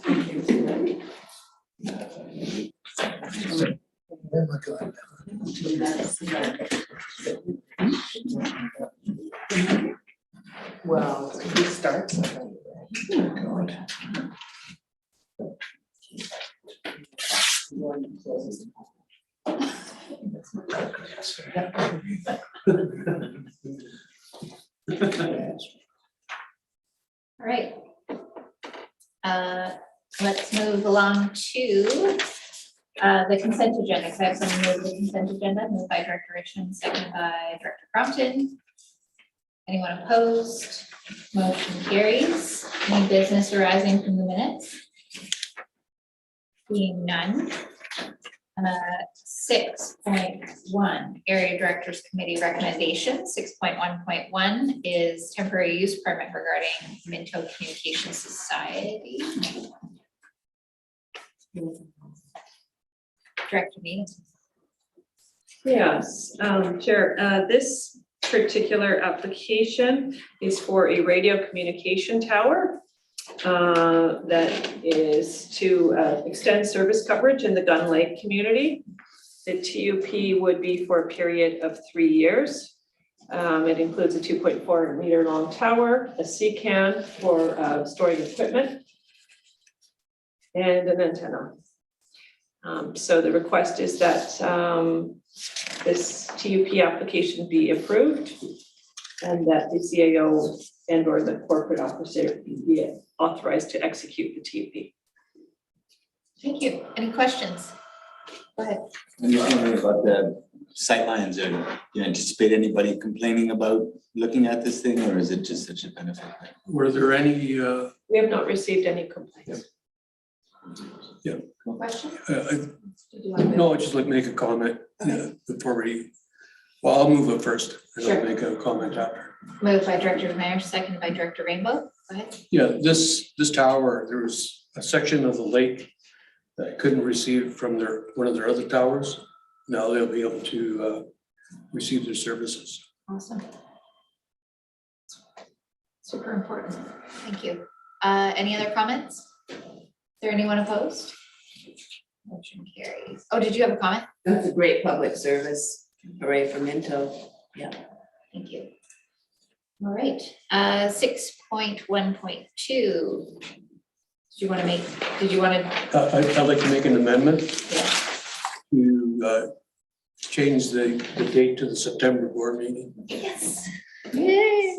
Well, we start. All right. Let's move along to the consent agenda. So I have someone move the consent agenda, moved by Director Richmond, seconded by Director Crompton. Anyone opposed? Motion carries. Any business arising from the minutes? Being none. 6.1 Area Directors Committee recommendation. 6.1.1 is temporary use permit regarding Minto Communication Society. Director Means. Yes, Chair, this particular application is for a radio communication tower that is to extend service coverage in the Gun Lake community. The TUP would be for a period of 3 years. It includes a 2.4 meter long tower, a CCAN for storing equipment, and an antenna. So the request is that this TUP application be approved and that the CAO and or the corporate officer be authorized to execute the TUP. Thank you. Any questions? Go ahead. I'm just wondering about the sightlines. Or do you anticipate anybody complaining about looking at this thing, or is it just such a benefit? Were there any, We have not received any complaints. Question? no, I'd just like to make a comment before we, well, I'll move it first and Sure. I'll make a comment after. Moved by Director Mayor, seconded by Director Rainbow. Go ahead. Yeah, this tower, there was a section of the lake that couldn't receive from one of their other towers. Now they'll be able to receive their services. Awesome. Super important. Thank you. Any other comments? Is there anyone opposed? Motion carries. Oh, did you have a comment? That's a great public service. Hooray for Minto. Thank you. All right, 6.1.2. Did you want to? I'd like to make an amendment Yeah. to change the date to the September board meeting. Yes. Yay.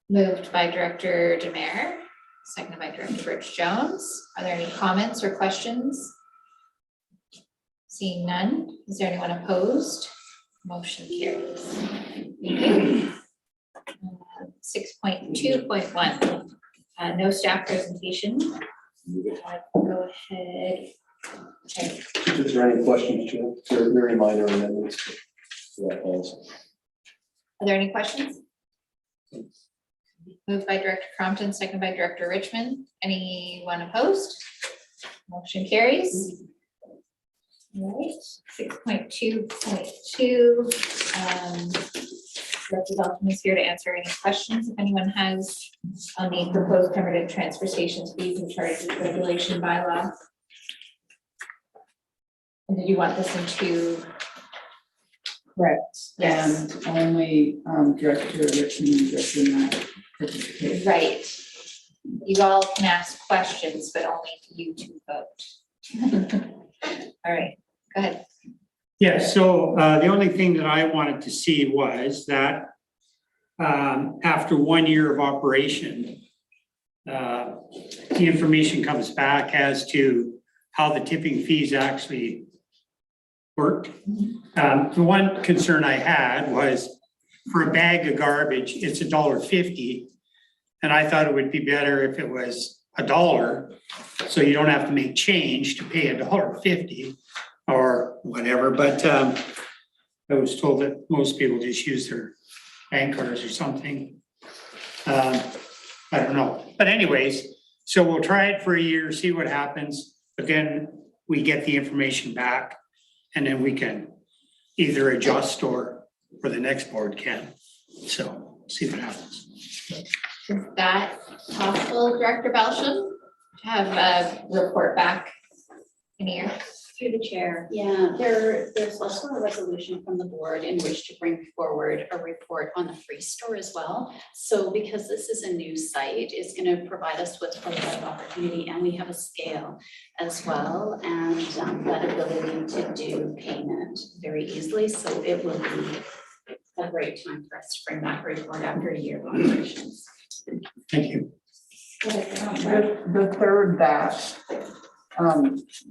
Moved by Director Demare, seconded by Director Rich Jones. Are there any comments or questions? Seeing none, is there anyone opposed? Motion carries. Thank you. 6.2.1, no staff presentation. Go ahead. Okay. Is there any questions, Jim? They're very minor amendments. Are there any questions? Moved by Director Crompton, seconded by Director Richmond. Anyone opposed? Motion carries. All right, 6.2.2. Director Belton is here to answer any questions if anyone has on the proposed Pemberton transfer stations fees and charges regulation bylaw. And did you want this into? Correct, Yes. and only Director Richmond and Director Matt participate. Right. You all can ask questions, but only you to vote. All right, go ahead. Yes, so the only thing that I wanted to see was that after 1 year of operation, the information comes back as to how the tipping fees actually worked. The one concern I had was for a bag of garbage, it's $1.50. And I thought it would be better if it was $1, so you don't have to make change to pay $1.50. Or whatever, but I was told that most people just use their bank cards or something. I don't know, but anyways, so we'll try it for a year, see what happens, but then we get the information back and then we can either adjust or the next board can. So see what happens. Is that possible, Director Belsham? have a report back in here. Through the chair, yeah, there's also a resolution from the board in which to bring forward a report on the free store as well. So because this is a new site, it's going to provide us with a lot of opportunity, and we have a scale as well, and that ability to do payment very easily. So it will be a great time for us to bring that report after a year of operations. Thank you. The third batch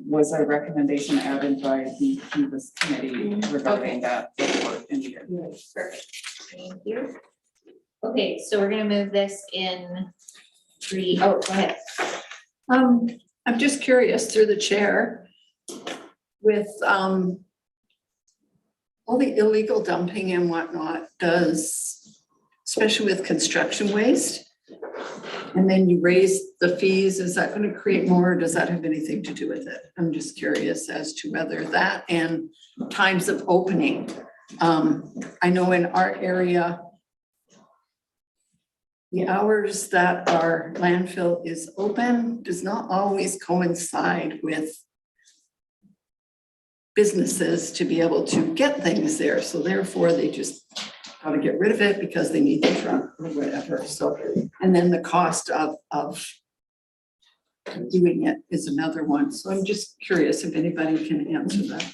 was a recommendation added by the Canvas committee regarding that report in here. Perfect, thank you. Okay, so we're gonna move this in go ahead. I'm just curious through the chair with all the illegal dumping and whatnot especially with construction waste. And then you raise the fees, is that going to create more, or does that have anything to do with it? I'm just curious as to whether that and times of opening. I know in our area, the hours that our landfill is open does not always coincide with businesses to be able to get things there. So therefore they just got to get rid of it because they need the truck or whatever. So, and then the cost of doing it is another one. So I'm just curious if anybody can answer that.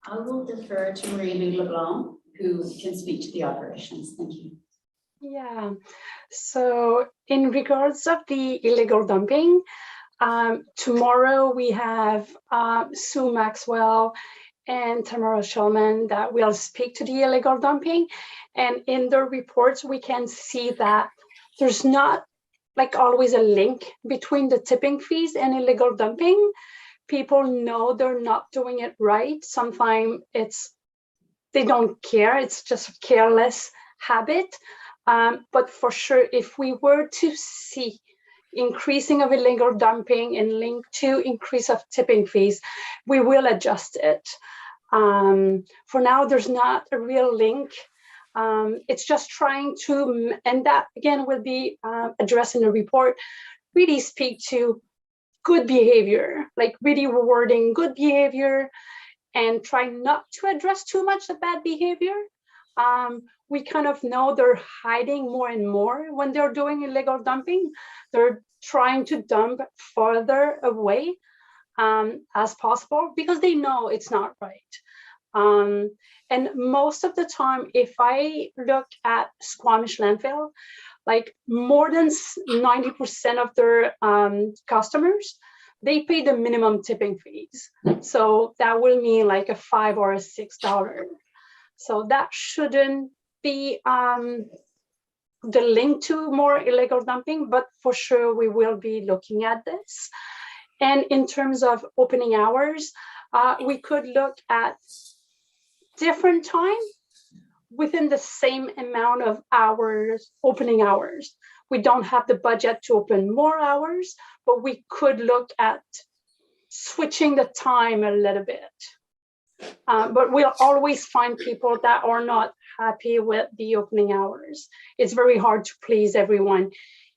I will defer to Marie LeBlanc, who can speak to the operations. Thank you. Yeah, so in regards of the illegal dumping, tomorrow we have Sue Maxwell and Tamara Shulman that will speak to the illegal dumping. And in their reports, we can see that there's not like always a link between the tipping fees and illegal dumping. People know they're not doing it right. Sometimes they don't care. It's just a careless habit. But for sure, if we were to see increasing of illegal dumping and linked to increase of tipping fees, we will adjust it. For now, there's not a real link. It's just trying to, and that again will be addressed in the report, really speak to good behavior, like really rewarding good behavior and try not to address too much the bad behavior. We kind of know they're hiding more and more when they're doing illegal dumping. They're trying to dump further away as possible because they know it's not right. And most of the time, if I look at Squamish landfill, like more than 90% of their customers, they pay the minimum tipping fees. So that will mean like a $5 or a $6. So that shouldn't be the link to more illegal dumping, but for sure we will be looking at this. And in terms of opening hours, we could look at different time within the same amount of hours, opening hours. We don't have the budget to open more hours, but we could look at switching the time a little bit. But we'll always find people that are not happy with the opening hours. It's very hard to please everyone.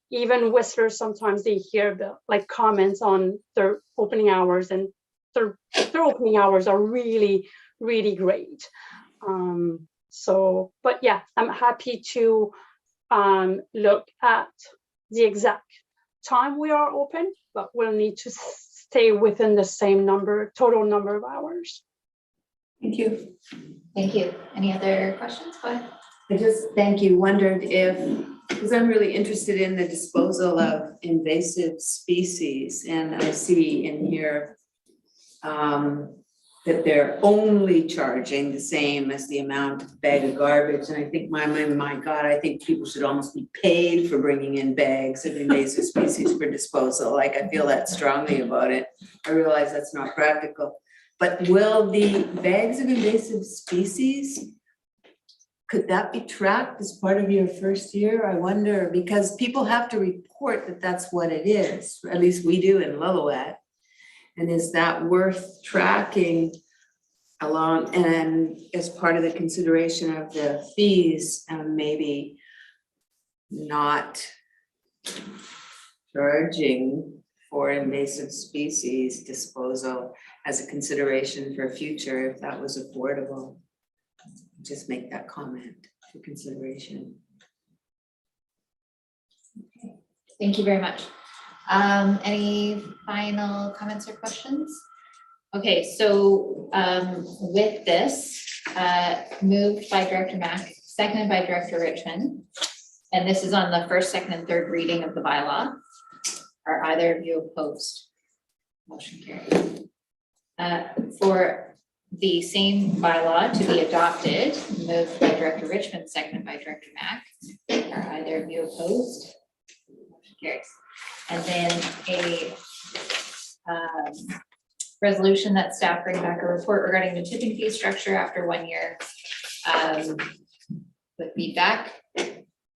Even Whistlers, sometimes they hear the like comments on their opening hours, and their opening hours are really, really great. So, but yeah, I'm happy to look at the exact time we are open, but we'll need to stay within the same total number of hours. Thank you. Thank you. Any other questions? Go ahead. I just, thank you, wondered if, because I'm really interested in the disposal of invasive species, and I see in here that they're only charging the same as the amount of bag of garbage, and I think, my God, I think people should almost be paid for bringing in bags of invasive species for disposal. Like, I feel that strongly about it. I realize that's not practical. But will the bags of invasive species, could that be tracked as part of your first year? I wonder, because people have to report that that's what it is, or at least we do in Lillooet. And is that worth tracking along, and as part of the consideration of the fees, maybe not charging for invasive species disposal as a consideration for future, if that was affordable. Just make that comment for consideration. Thank you very much. Any final comments or questions? Okay, so with this, moved by Director Mack, seconded by Director Richmond. And this is on the first, second, and third reading of the bylaw. Are either of you opposed? Motion carried. For the same bylaw to be adopted, moved by Director Richmond, seconded by Director Mack. Are either of you opposed? Motion carries. And then a resolution that staff bring back a report regarding the tipping fee structure after 1 year with feedback.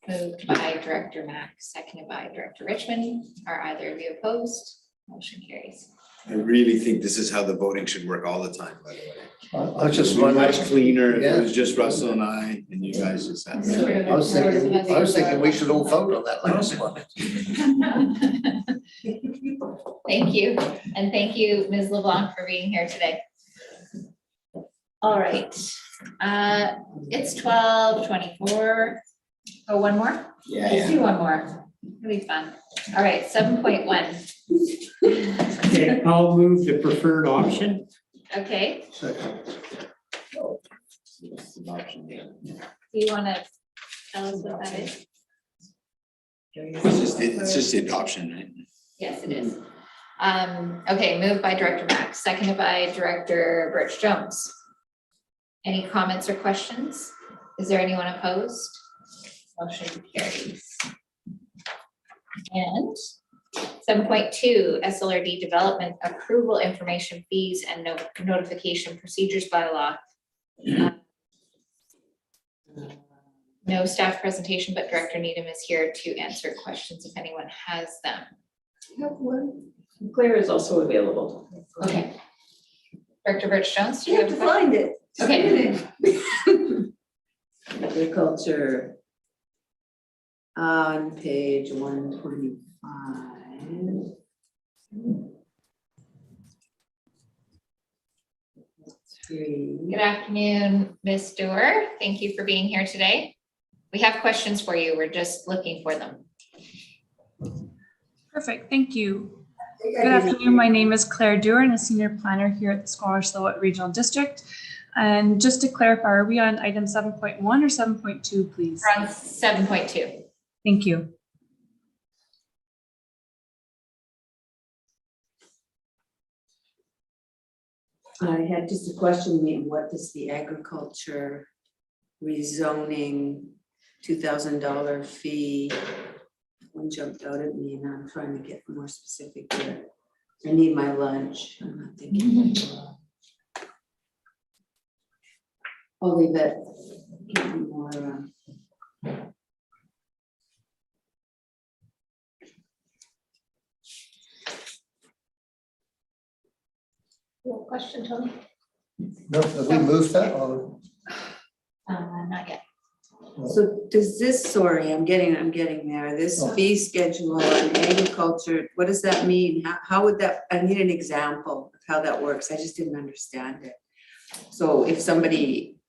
Moved by Director Mack, seconded by Director Richmond. Are either of you opposed? Motion carries. I really think this is how the voting should work all the time, by the way. I was just It'd be much wondering, cleaner if Yeah. it was just Russell and I and you guys just had that. I was thinking we should all vote on that last one. Thank you, and thank you, Ms. LeBlanc, for being here today. All right, it's 12:24. Oh, one more? Let's do one more. It'll be fun. All right, 7.1. Okay, I'll move the preferred option. Okay, Second. do you want to tell us what that is? It's just the adoption, right? Yes, it is. Okay, moved by Director Mack, seconded by Director Birch Jones. Any comments or questions? Is there anyone opposed? Motion carries. And 7.2, SLRD Development Approval Information Fees and Notification Procedures Bylaw. No staff presentation, but Director Needham is here to answer questions if anyone has them. Claire is also available. Okay. Director Birch Jones, do you have a question? find it. Okay. Agriculture. On page 125. Good afternoon, Ms. Stewart. Thank you for being here today. We have questions for you. We're just looking for them. Perfect, thank you. Good afternoon, my name is Claire Dewar, I'm a senior planner here at the Squamish-Lillooet Regional District. And just to clarify, are we on item 7.1 or 7.2, please? We're on 7.2. Thank you. I had just a question, what does the agriculture rezoning $2,000 fee? One jumped out at me and I'm trying to get more specific here. I need my lunch, I'm not thinking. I'll leave it. More, Your question, Tony? No, have we moved that or? Not yet. So does this, sorry, I'm getting there, this fee schedule on agriculture, what does that mean? How would that, I need an example of how that works, I just didn't understand it. So if somebody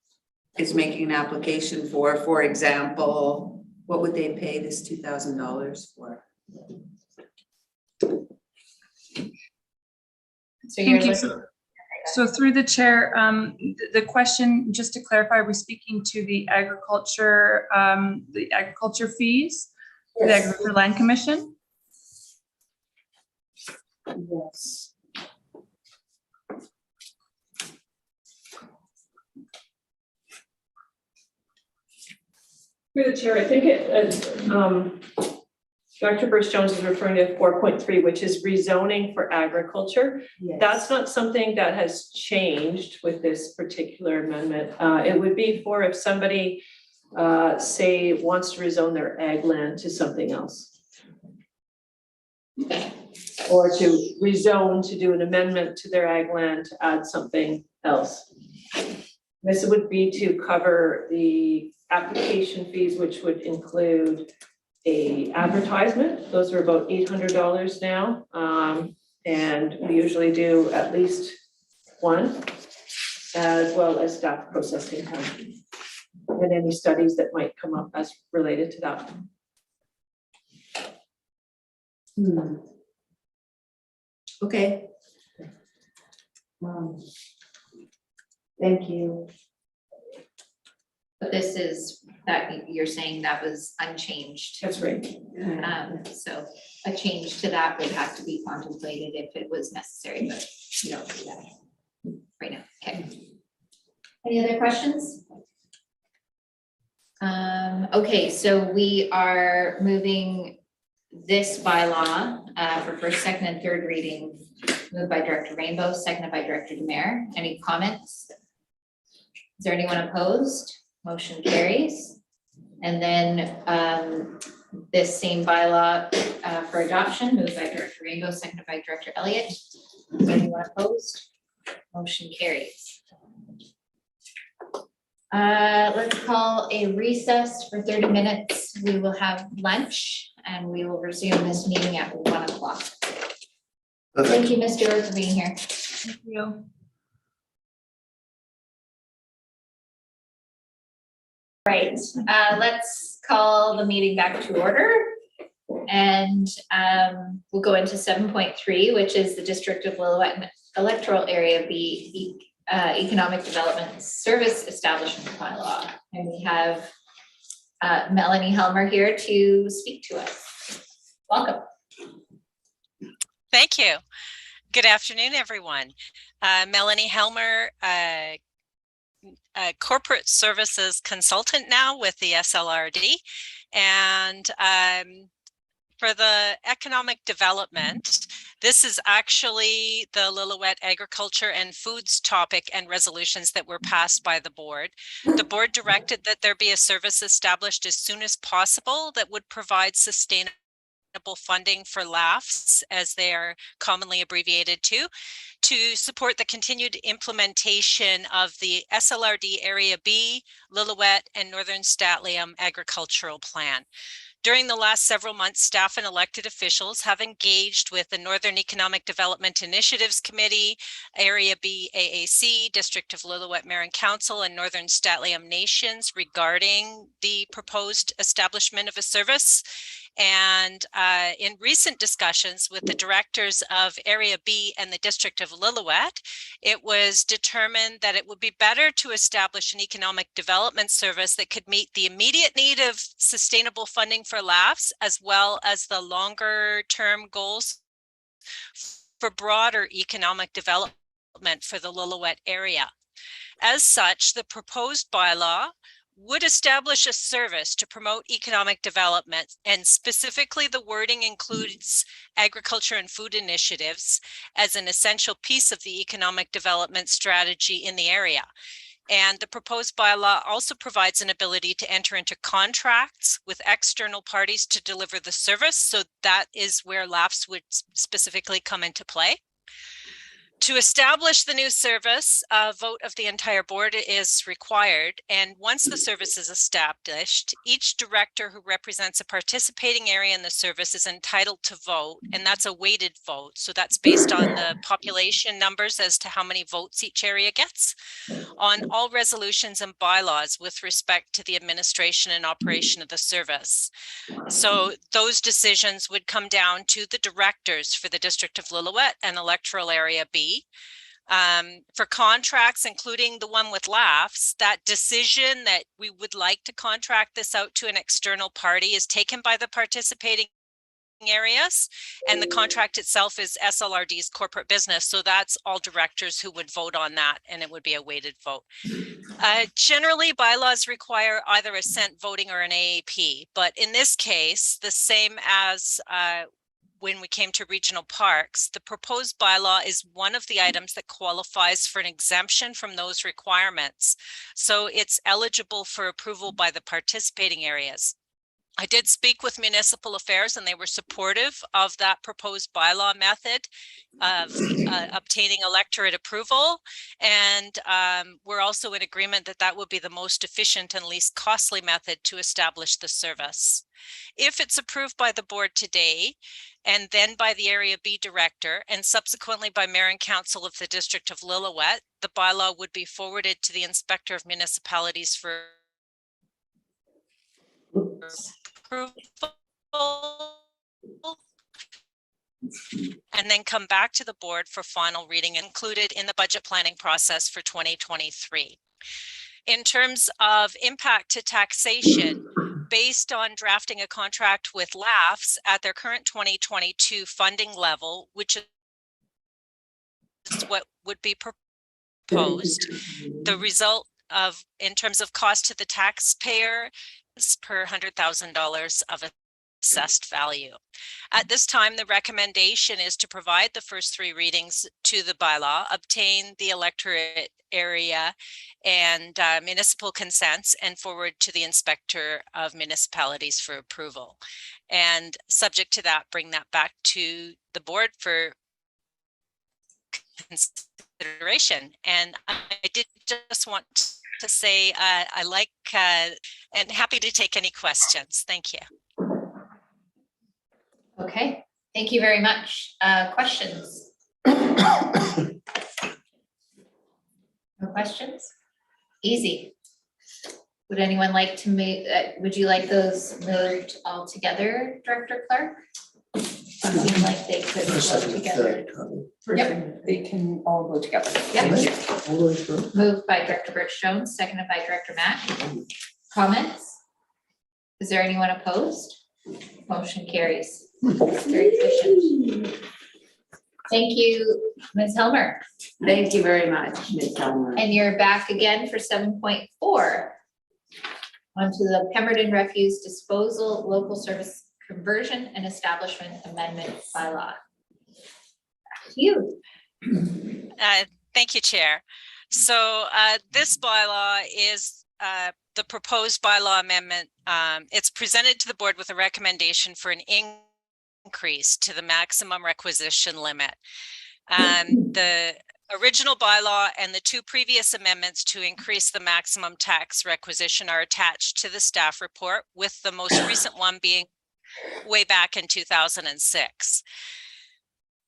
is making an application for example, what would they pay this $2,000 for? So you're Thank you. listening. So through the chair, the question, just to clarify, we're speaking to the agriculture fees, the Agriculture Land Commission? Yes. Through the chair, I think Dr. Bruce Jones is referring to 4.3, which is rezoning for agriculture. Yes. That's not something that has changed with this particular amendment. It would be for if somebody, say, wants to rezone their ag land to something else. Or to rezone to do an amendment to their ag land to add something else. This would be to cover the application fees, which would include a advertisement. Those are about $800 now. And we usually do at least one, as well as staff processing time. And any studies that might come up as related to that. Okay. Thank you. But this is, that you're saying that was unchanged. That's right. So a change to that would have to be contemplated if it was necessary, but you don't do that right now. Okay. Any other questions? Okay, so we are moving this bylaw for first, second, and third reading, moved by Director Rainbow, seconded by Director Demare. Any comments? Is there anyone opposed? Motion carries. And then this same bylaw for adoption, moved by Director Rainbow, seconded by Director Elliott. Is there anyone opposed? Motion carries. Let's call a recess for 30 minutes. We will have lunch and we will resume this meeting at 1 o'clock. Thank you, Ms. Stewart, for being here. Thank you. Right, let's call the meeting back to order. And we'll go into 7.3, which is the District of Lillooet Electoral Area B Economic Development Service Establishment Bylaw. And we have Melanie Helmer here to speak to us. Welcome. Thank you. Good afternoon, everyone. Melanie Helmer, a corporate services consultant now with the SLRD. And for the economic development, this is actually the Lillooet agriculture and foods topic and resolutions that were passed by the board. The board directed that there be a service established as soon as possible that would provide sustainable funding for LAFs, as they are commonly abbreviated to support the continued implementation of the SLRD Area B, Lillooet, and Northern Statlium agricultural plan. During the last several months, staff and elected officials have engaged with the Northern Economic Development Initiatives Committee, Area B AAC, District of Lillooet Mayor and Council, and Northern Statlium Nations regarding the proposed establishment of a service. And in recent discussions with the directors of Area B and the District of Lillooet, it was determined that it would be better to establish an economic development service that could meet the immediate need of sustainable funding for LAFs, as well as the longer term goals for broader economic development for the Lillooet area. As such, the proposed bylaw would establish a service to promote economic development, and specifically the wording includes agriculture and food initiatives as an essential piece of the economic development strategy in the area. And the proposed bylaw also provides an ability to enter into contracts with external parties to deliver the service. So that is where LAFs would specifically come into play. To establish the new service, a vote of the entire board is required. And once the service is established, each director who represents a participating area in the service is entitled to vote. And that's a weighted vote. So that's based on the population numbers as to how many votes each area gets on all resolutions and bylaws with respect to the administration and operation of the service. So those decisions would come down to the directors for the District of Lillooet and Electoral Area B. For contracts, including the one with LAFs, that decision that we would like to contract this out to an external party is taken by the participating areas, and the contract itself is SLRD's corporate business. So that's all directors who would vote on that, and it would be a weighted vote. Generally, bylaws require either assent voting or an AAP, but in this case, the same as when we came to regional parks, the proposed bylaw is one of the items that qualifies for an exemption from those requirements. So it's eligible for approval by the participating areas. I did speak with municipal affairs and they were supportive of that proposed bylaw method of obtaining electorate approval. And we're also in agreement that that would be the most efficient and least costly method to establish the service. If it's approved by the board today, and then by the Area B director, and subsequently by Mayor and Council of the District of Lillooet, the bylaw would be forwarded to the Inspector of Municipalities for approval, and then come back to the board for final reading, included in the budget planning process for 2023. In terms of impact to taxation, based on drafting a contract with LAFs at their current 2022 funding level, which is what would be proposed, the result of, in terms of cost to the taxpayer, is per $100,000 of assessed value. At this time, the recommendation is to provide the first 3 readings to the bylaw, obtain the electorate area and municipal consents, and forward to the Inspector of Municipalities for approval. And subject to that, bring that back to the board for consideration. And I did just want to say I like and happy to take any questions. Thank you. Okay, thank you very much. Questions? No questions? Easy. Would anyone like to make, would you like those moved all together, Director Clark? Seems like they could go together. Yep. They can all go together. Yep. Thank you. Moved by Director Birch Jones, seconded by Director Mack. Comments? Is there anyone opposed? Motion carries. Very efficient. Thank you, Ms. Helmer. Thank you very much, Ms. Helmer. And you're back again for 7.4. Onto the Pemberton Refuse Disposal Local Service Conversion and Establishment Amendment Bylaw. Back to you. Thank you, Chair. So this bylaw is the proposed bylaw amendment. It's presented to the board with a recommendation for an increase to the maximum requisition limit. The original bylaw and the 2 previous amendments to increase the maximum tax requisition are attached to the staff report, with the most recent one being way back in 2006.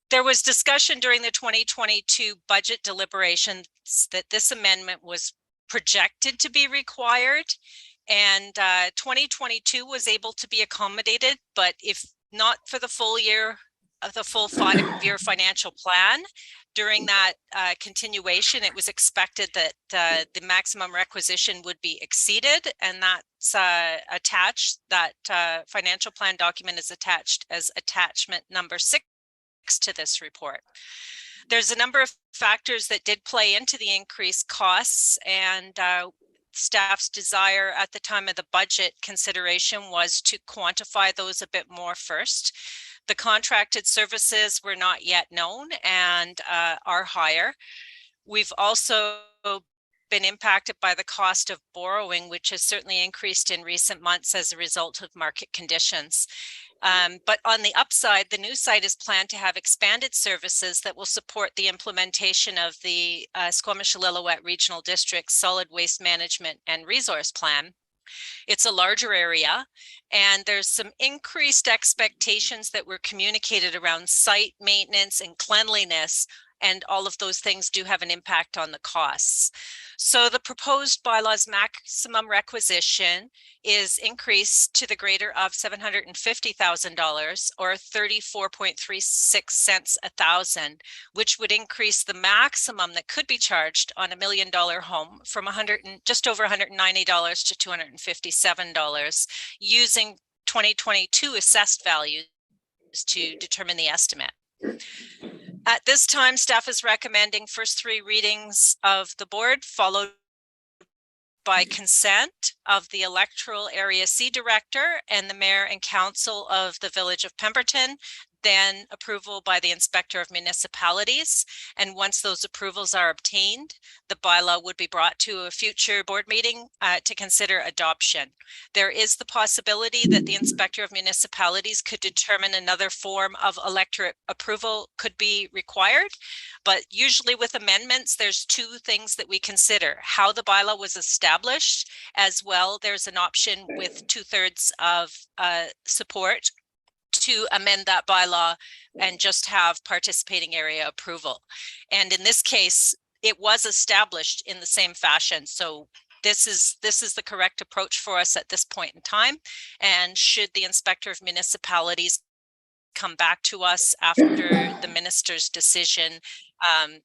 There was discussion during the 2022 budget deliberations that this amendment was projected to be required, and 2022 was able to be accommodated, but if not for the full year of the full 5-year financial plan, during that continuation, it was expected that the maximum requisition would be exceeded, and that's attached. That financial plan document is attached as attachment number 6 to this report. There's a number of factors that did play into the increased costs, and staff's desire at the time of the budget consideration was to quantify those a bit more first. The contracted services were not yet known and are higher. We've also been impacted by the cost of borrowing, which has certainly increased in recent months as a result of market conditions. But on the upside, the new site is planned to have expanded services that will support the implementation of the Squamish-Lillooet Regional District's Solid Waste Management and Resource Plan. It's a larger area, and there's some increased expectations that were communicated around site maintenance and cleanliness, and all of those things do have an impact on the costs. So the proposed bylaw's maximum requisition is increased to the greater of $750,000, or 34.36 cents a thousand, which would increase the maximum that could be charged on $1 million home from just over $190 to $257, using 2022 assessed values to determine the estimate. At this time, staff is recommending first 3 readings of the board, followed by consent of the Electoral Area C Director and the Mayor and Council of the Village of Pemberton. then approval by the Inspector of Municipalities. And once those approvals are obtained, the bylaw would be brought to a future board meeting to consider adoption. There is the possibility that the Inspector of Municipalities could determine another form of electorate approval could be required. But usually with amendments, there's two things that we consider: how the bylaw was established, as well there's an option with 2/3 of support to amend that bylaw and just have participating area approval. And in this case, it was established in the same fashion. So this is the correct approach for us at this point in time. And should the Inspector of Municipalities come back to us after the minister's decision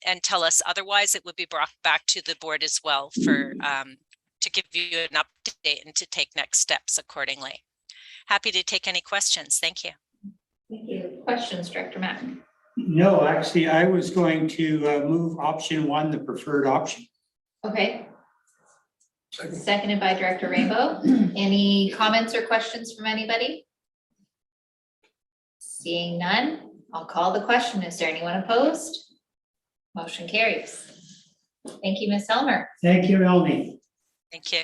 and tell us otherwise, it would be brought back to the board as well for to give you an update and to take next steps accordingly. Happy to take any questions. Thank you. Thank you. Questions, Director Mack? No, actually, I was going to move option 1, the preferred option. Okay. Seconded by Director Rainbow. Any comments or questions from anybody? Seeing none, I'll call the question. Is there anyone opposed? Motion carries. Thank you, Ms. Elmer. Thank you, Melanie. Thank you.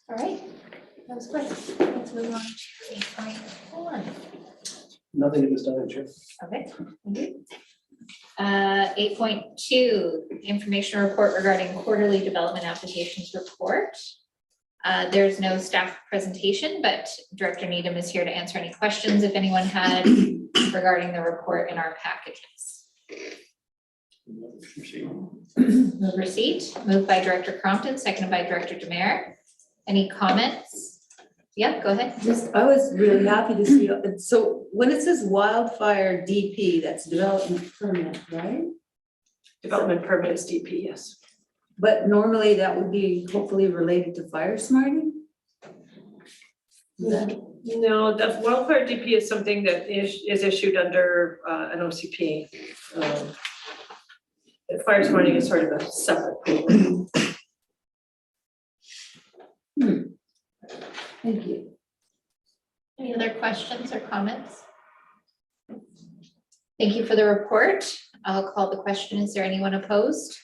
All right, that was quick. Let's move on to 8.1. Nothing was done, Chair. Okay, thank you. 8.2, information report regarding quarterly development applications report. There's no staff presentation, but Director Needham is here to answer any questions if anyone had regarding the report in our packages. Move receipt, moved by Director Crompton, seconded by Director Demare. Any comments? Yeah, go ahead. I was really happy to see, so when it says wildfire DP, that's development permit, right? Development permit is DP, yes. But normally that would be hopefully related to fire smarting? No, the wildfire DP is something that is issued under an OCP. The fire smarting is sort of a separate program. Thank you. Any other questions or comments? Thank you for the report. I'll call the question. Is there anyone opposed?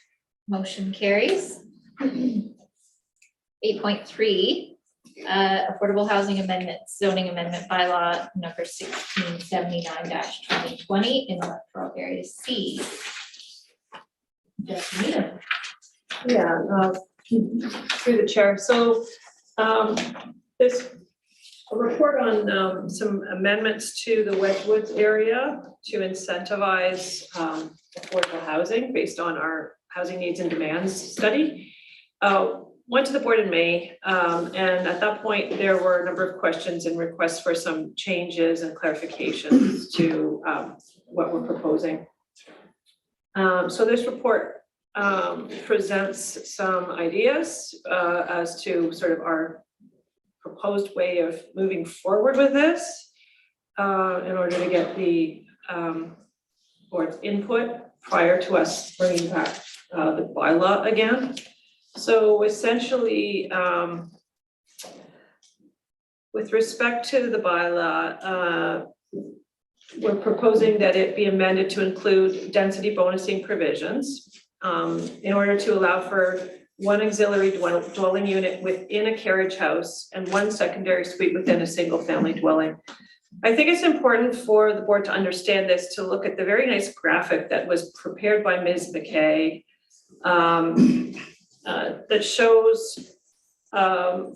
Motion carries. 8.3, affordable housing amendments, zoning amendment bylaw number 1679-2020 in electoral area C. Director Needham. Yeah, through the chair. So this report on some amendments to the Wedgwoods area to incentivize affordable housing based on our housing needs and demands study. Went to the board in May, and at that point there were a number of questions and requests for some changes and clarifications to what we're proposing. So this report presents some ideas as to sort of our proposed way of moving forward with this in order to get the board's input prior to us bringing back the bylaw again. So essentially, with respect to the bylaw, we're proposing that it be amended to include density bonusing provisions in order to allow for one auxiliary dwelling unit within a carriage house and one secondary suite within a single family dwelling. I think it's important for the board to understand this, to look at the very nice graphic that was prepared by Ms. McKay that shows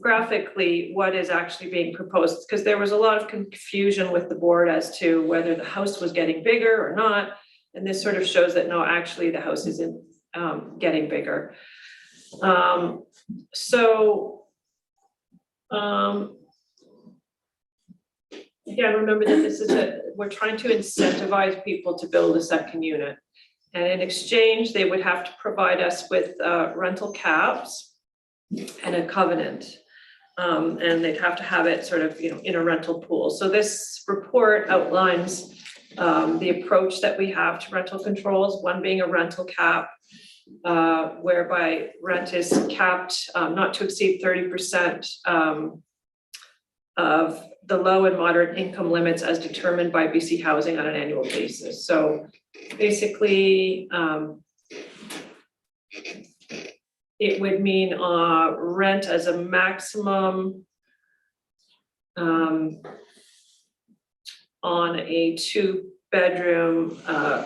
graphically what is actually being proposed, because there was a lot of confusion with the board as to whether the house was getting bigger or not. And this sort of shows that no, actually the house isn't getting bigger. Again, remember that this is we're trying to incentivize people to build a second unit. And in exchange, they would have to provide us with rental caps and a covenant. And they'd have to have it sort of, in a rental pool. So this report outlines the approach that we have to rental controls, one being a rental cap, whereby rent is capped not to exceed 30% of the low and moderate income limits as determined by BC Housing on an annual basis. So basically, it would mean rent as a maximum on a 2-bedroom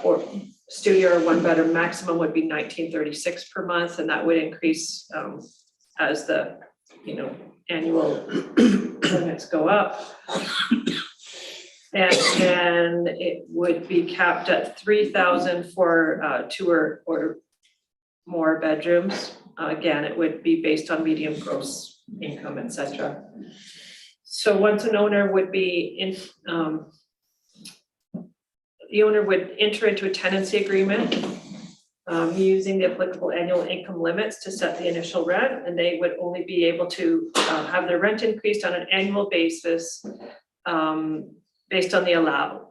or studio or 1-bedroom, maximum would be $19.36 per month, and that would increase as the annual limits go up. And then it would be capped at $3,000 for 2 or more bedrooms. Again, it would be based on median gross income, etc. So once an owner would be the owner would enter into a tenancy agreement using the applicable annual income limits to set the initial rent, and they would only be able to have their rent increased on an annual basis based on the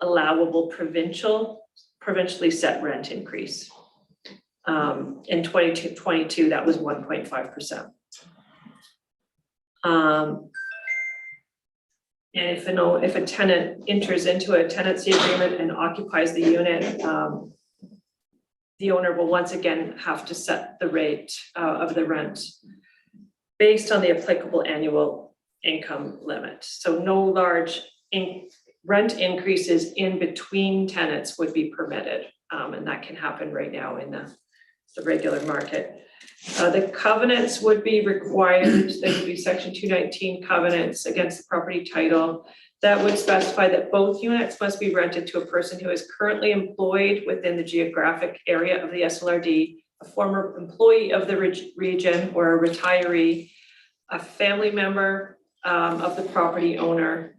allowable provincially set rent increase. In 2022, that was 1.5%. And if a tenant enters into a tenancy agreement and occupies the unit, the owner will once again have to set the rate of the rent based on the applicable annual income limit. So no large rent increases in between tenants would be permitted, and that can happen right now in the regular market. The covenants would be required. There would be section 219 covenants against the property title that would specify that both units must be rented to a person who is currently employed within the geographic area of the SLRD, a former employee of the region or a retiree, a family member of the property owner,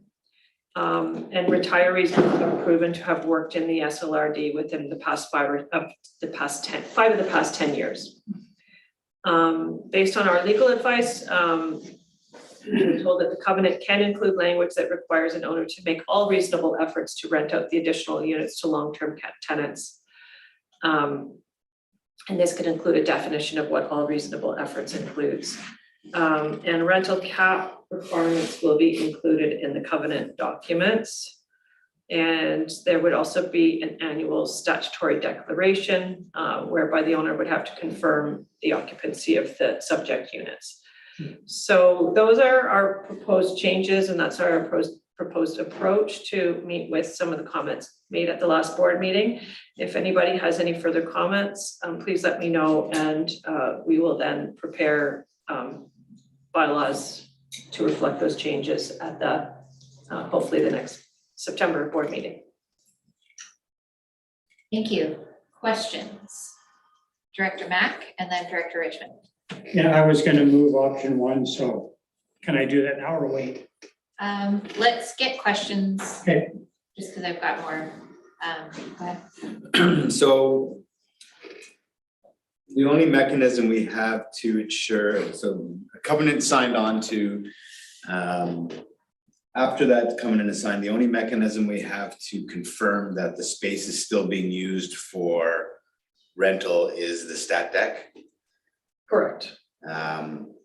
and retirees are proven to have worked in the SLRD within the past 5 of the past 10 years. Based on our legal advice, we were told that the covenant can include language that requires an owner to make all reasonable efforts to rent out the additional units to long-term tenants. And this could include a definition of what all reasonable efforts includes. And rental cap requirements will be included in the covenant documents. And there would also be an annual statutory declaration whereby the owner would have to confirm the occupancy of the subject units. So those are our proposed changes, and that's our proposed approach to meet with some of the comments made at the last board meeting. If anybody has any further comments, please let me know, and we will then prepare bylaws to reflect those changes at the hopefully the next September board meeting. Thank you. Questions? Director Mack and then Director Richmond. Yeah, I was gonna move option 1, so can I do that now or wait? Let's get questions. Okay. Just because I've got more. Go ahead. So the only mechanism we have to ensure, so a covenant signed on to, after that covenant is signed, the only mechanism we have to confirm that the space is still being used for rental is the stat deck. Correct.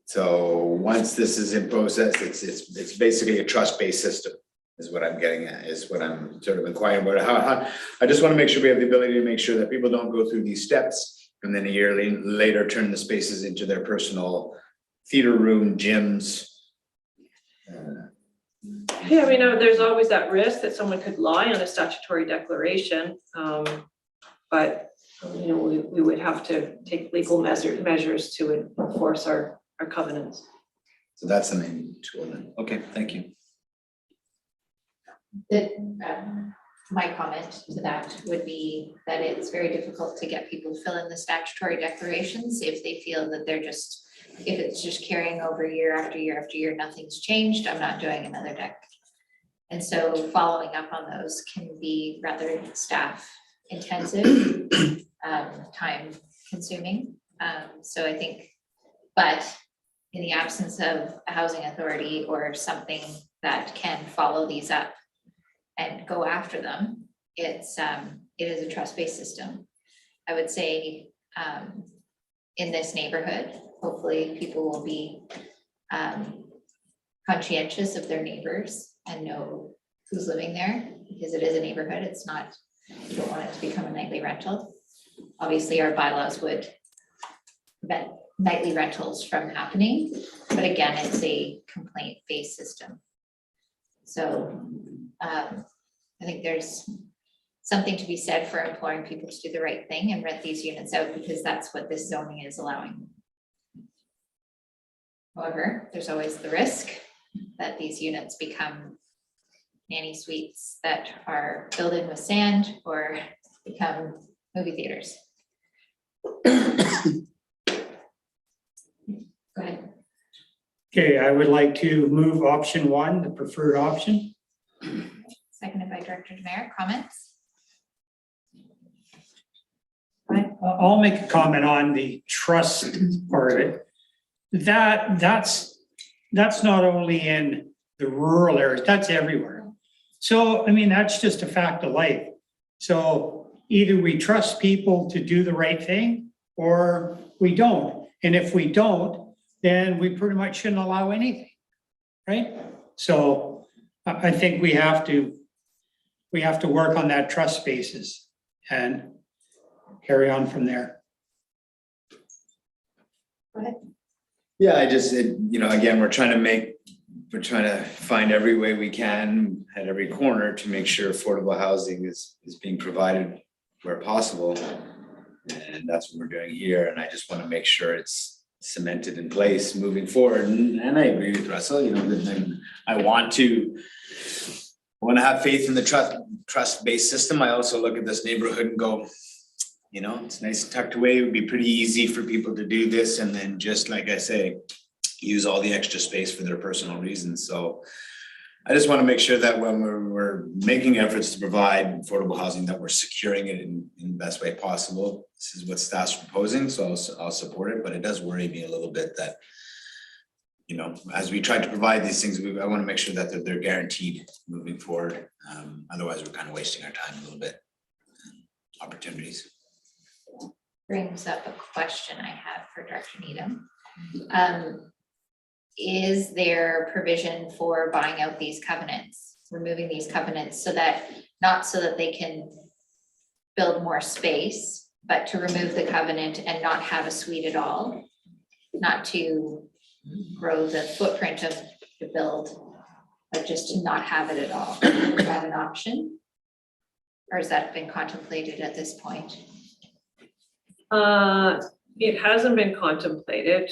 So once this is in process, it's basically a trust-based system is what I'm getting at, is what I'm sort of inquiring about. How I just want to make sure we have the ability to make sure that people don't go through these steps and then a year later turn the spaces into their personal theater room, gyms. Yeah, I mean, there's always that risk that someone could lie on a statutory declaration, but you know, we would have to take legal measures to enforce our covenants. So that's the main tool then. Okay, thank you. My comment to that would be that it's very difficult to get people to fill in the statutory declarations if they feel that they're just, if it's just carrying over year after year after year, nothing's changed, I'm not doing another deck. And so following up on those can be rather staff intensive, time consuming. So I think, but in the absence of a housing authority or something that can follow these up and go after them, it is a trust-based system. I would say in this neighborhood, hopefully people will be conscientious of their neighbors and know who's living there, because it is a neighborhood, it's not, you don't want it to become a nightly rental. Obviously, our bylaws would prevent nightly rentals from happening, but again, it's a complaint-based system. So I think there's something to be said for imploring people to do the right thing and rent these units out, because that's what this zoning is allowing. However, there's always the risk that these units become nanny suites that are filled in with sand or become movie theaters. Go ahead. Okay, I would like to move option 1, the preferred option. Seconded by Director Demare. Comments? I'll make a comment on the trust part of it. That's not only in the rural areas, that's everywhere. So, I mean, that's just a fact of life. So either we trust people to do the right thing or we don't. And if we don't, then we pretty much shouldn't allow anything, right? So I think we have to work on that trust basis and carry on from there. Go ahead. Yeah, again, we're trying to find every way we can at every corner to make sure affordable housing is being provided where possible. And that's what we're doing here. And I just want to make sure it's cemented in place moving forward. And I agree with Russell, I want to have faith in the trust-based system. I also look at this neighborhood and go, it's nice and tucked away. It would be pretty easy for people to do this. And then just like I say, use all the extra space for their personal reasons. So I just want to make sure that when we're making efforts to provide affordable housing, that we're securing it in the best way possible. This is what staff's proposing, so I'll support it, but it does worry me a little bit that, as we try to provide these things, I want to make sure that they're guaranteed moving forward. Otherwise, we're kind of wasting our time a little bit. Opportunities. Brings up a question I have for Director Needham. Is there provision for buying out these covenants, removing these covenants not so that they can build more space, but to remove the covenant and not have a suite at all, not to grow the footprint of the build, but just to not have it at all? Is that an option? Or has that been contemplated at this point? It hasn't been contemplated.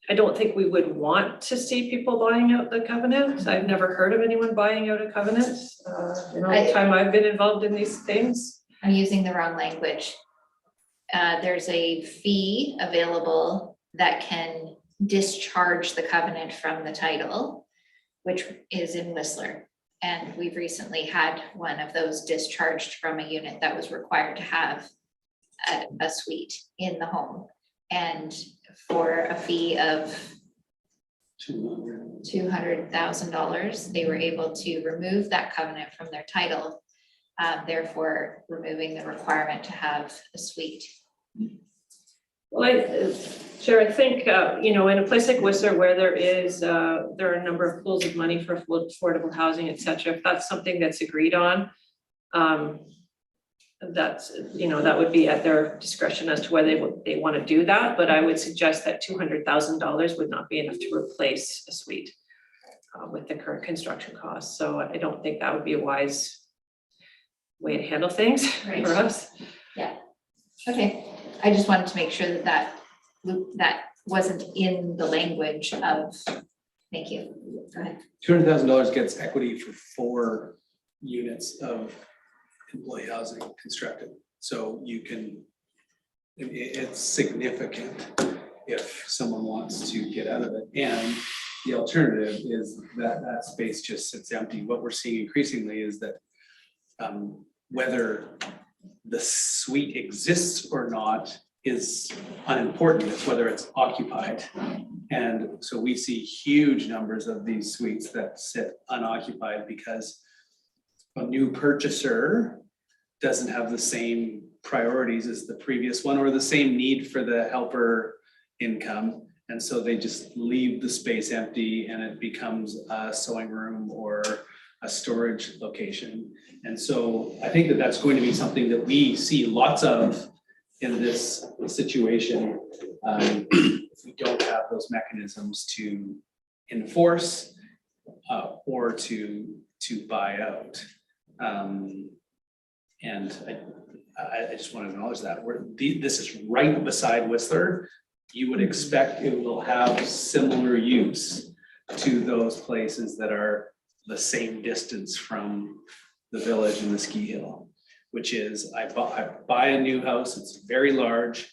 I don't think we would want to see people buying out the covenant. I've never heard of anyone buying out a covenant. The time I've been involved in these things. I'm using the wrong language. There's a fee available that can discharge the covenant from the title, which is in Whistler. And we've recently had one of those discharged from a unit that was required to have a suite in the home. And for a fee of $200,000, they were able to remove that covenant from their title, therefore removing the requirement to have a suite. Well, I think, in a place like Whistler where there are a number of pools of money for affordable housing, et cetera, if that's something that's agreed on, that would be at their discretion as to whether they want to do that. But I would suggest that $200,000 would not be enough to replace a suite with the current construction costs. So I don't think that would be a wise way to handle things for us. Yeah. Okay. I just wanted to make sure that wasn't in the language of. Thank you. Go ahead. $200,000 gets equity for 4 units of employee housing constructed. So it's significant if someone wants to get out of it. And the alternative is that space just sits empty. What we're seeing increasingly is that whether the suite exists or not is unimportant. It's whether it's occupied. And so we see huge numbers of these suites that sit unoccupied because a new purchaser doesn't have the same priorities as the previous one, or the same need for the helper income. And so they just leave the space empty and it becomes a sewing room or a storage location. And so I think that that's going to be something that we see lots of in this situation. If we don't have those mechanisms to enforce or to buy out. And I just want to acknowledge that this is right beside Whistler. You would expect it will have similar use to those places that are the same distance from the village and the ski hill, which is I buy a new house, it's very large.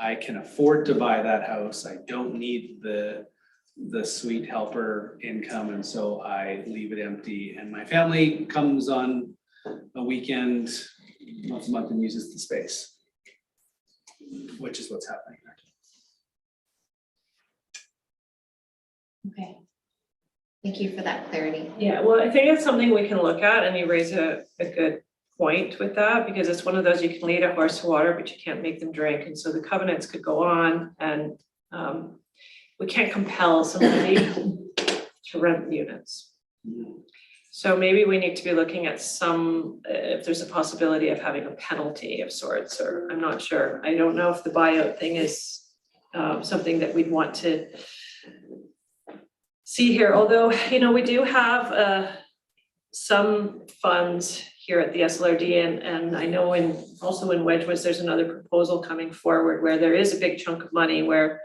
I can afford to buy that house. I don't need the sweet helper income, and so I leave it empty. And my family comes on a weekend once a month and uses the space, which is what's happening there. Okay. Thank you for that clarity. Yeah, well, I think it's something we can look at, and you raise a good point with that, because it's one of those, you can lead a horse to water, but you can't make them drink. And so the covenants could go on, and we can't compel somebody to rent units. So maybe we need to be looking at if there's a possibility of having a penalty of sorts, or I'm not sure. I don't know if the buyout thing is something that we'd want to see here, although, we do have some funds here at the SLRD, and I know also in Wedgewood, there's another proposal coming forward where there is a big chunk of money where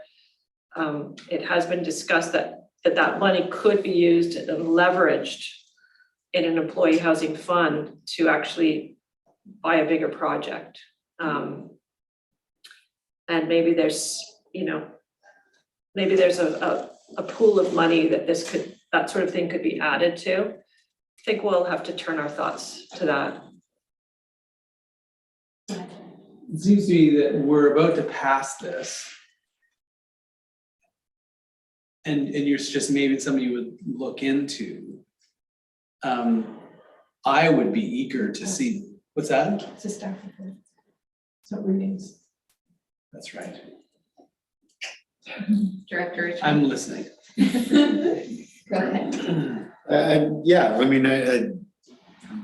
it has been discussed that money could be used and leveraged in an employee housing fund to actually buy a bigger project. And maybe there's, maybe there's a pool of money that sort of thing could be added to. I think we'll have to turn our thoughts to that. It seems to me that we're about to pass this. And you're just maybe something you would look into. I would be eager to see, what's that? It's a staff report. It's not readings. That's right. Director Richmond. I'm listening. Go ahead. Yeah, I mean,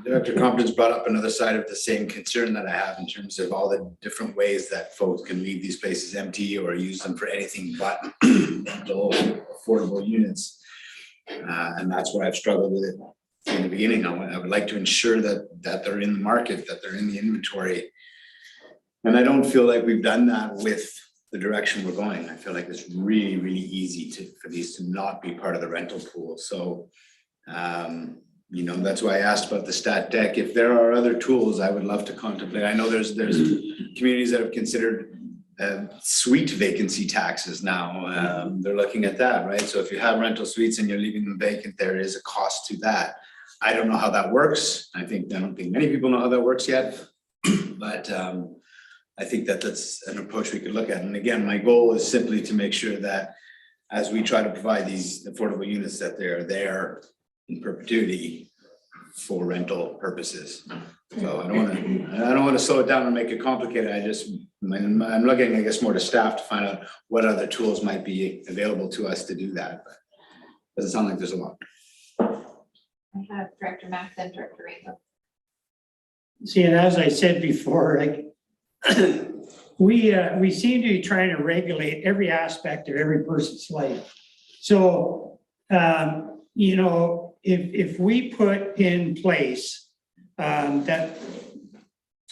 Director Compton's brought up another side of the same concern that I have in terms of all the different ways that folks can leave these places empty or use them for anything but affordable units. And that's where I've struggled with it in the beginning. I would like to ensure that they're in the market, that they're in the inventory. And I don't feel like we've done that with the direction we're going. I feel like it's really, really easy for these to not be part of the rental pool. So, that's why I asked about the stat deck. If there are other tools, I would love to contemplate. I know there's communities that have considered suite vacancy taxes now. They're looking at that, right? So if you have rental suites and you're leaving them vacant, there is a cost to that. I don't know how that works. I don't think many people know how that works yet, but I think that's an approach we could look at. And again, my goal is simply to make sure that as we try to provide these affordable units, that they're there in perpetuity for rental purposes. So I don't want to slow it down and make it complicated. I'm looking, I guess, more to staff to find out what other tools might be available to us to do that. But it doesn't sound like there's a lot. I have Director Mack, then Director Rainbow. See, and as I said before, we seem to be trying to regulate every aspect of every person's life. So, if we put in place that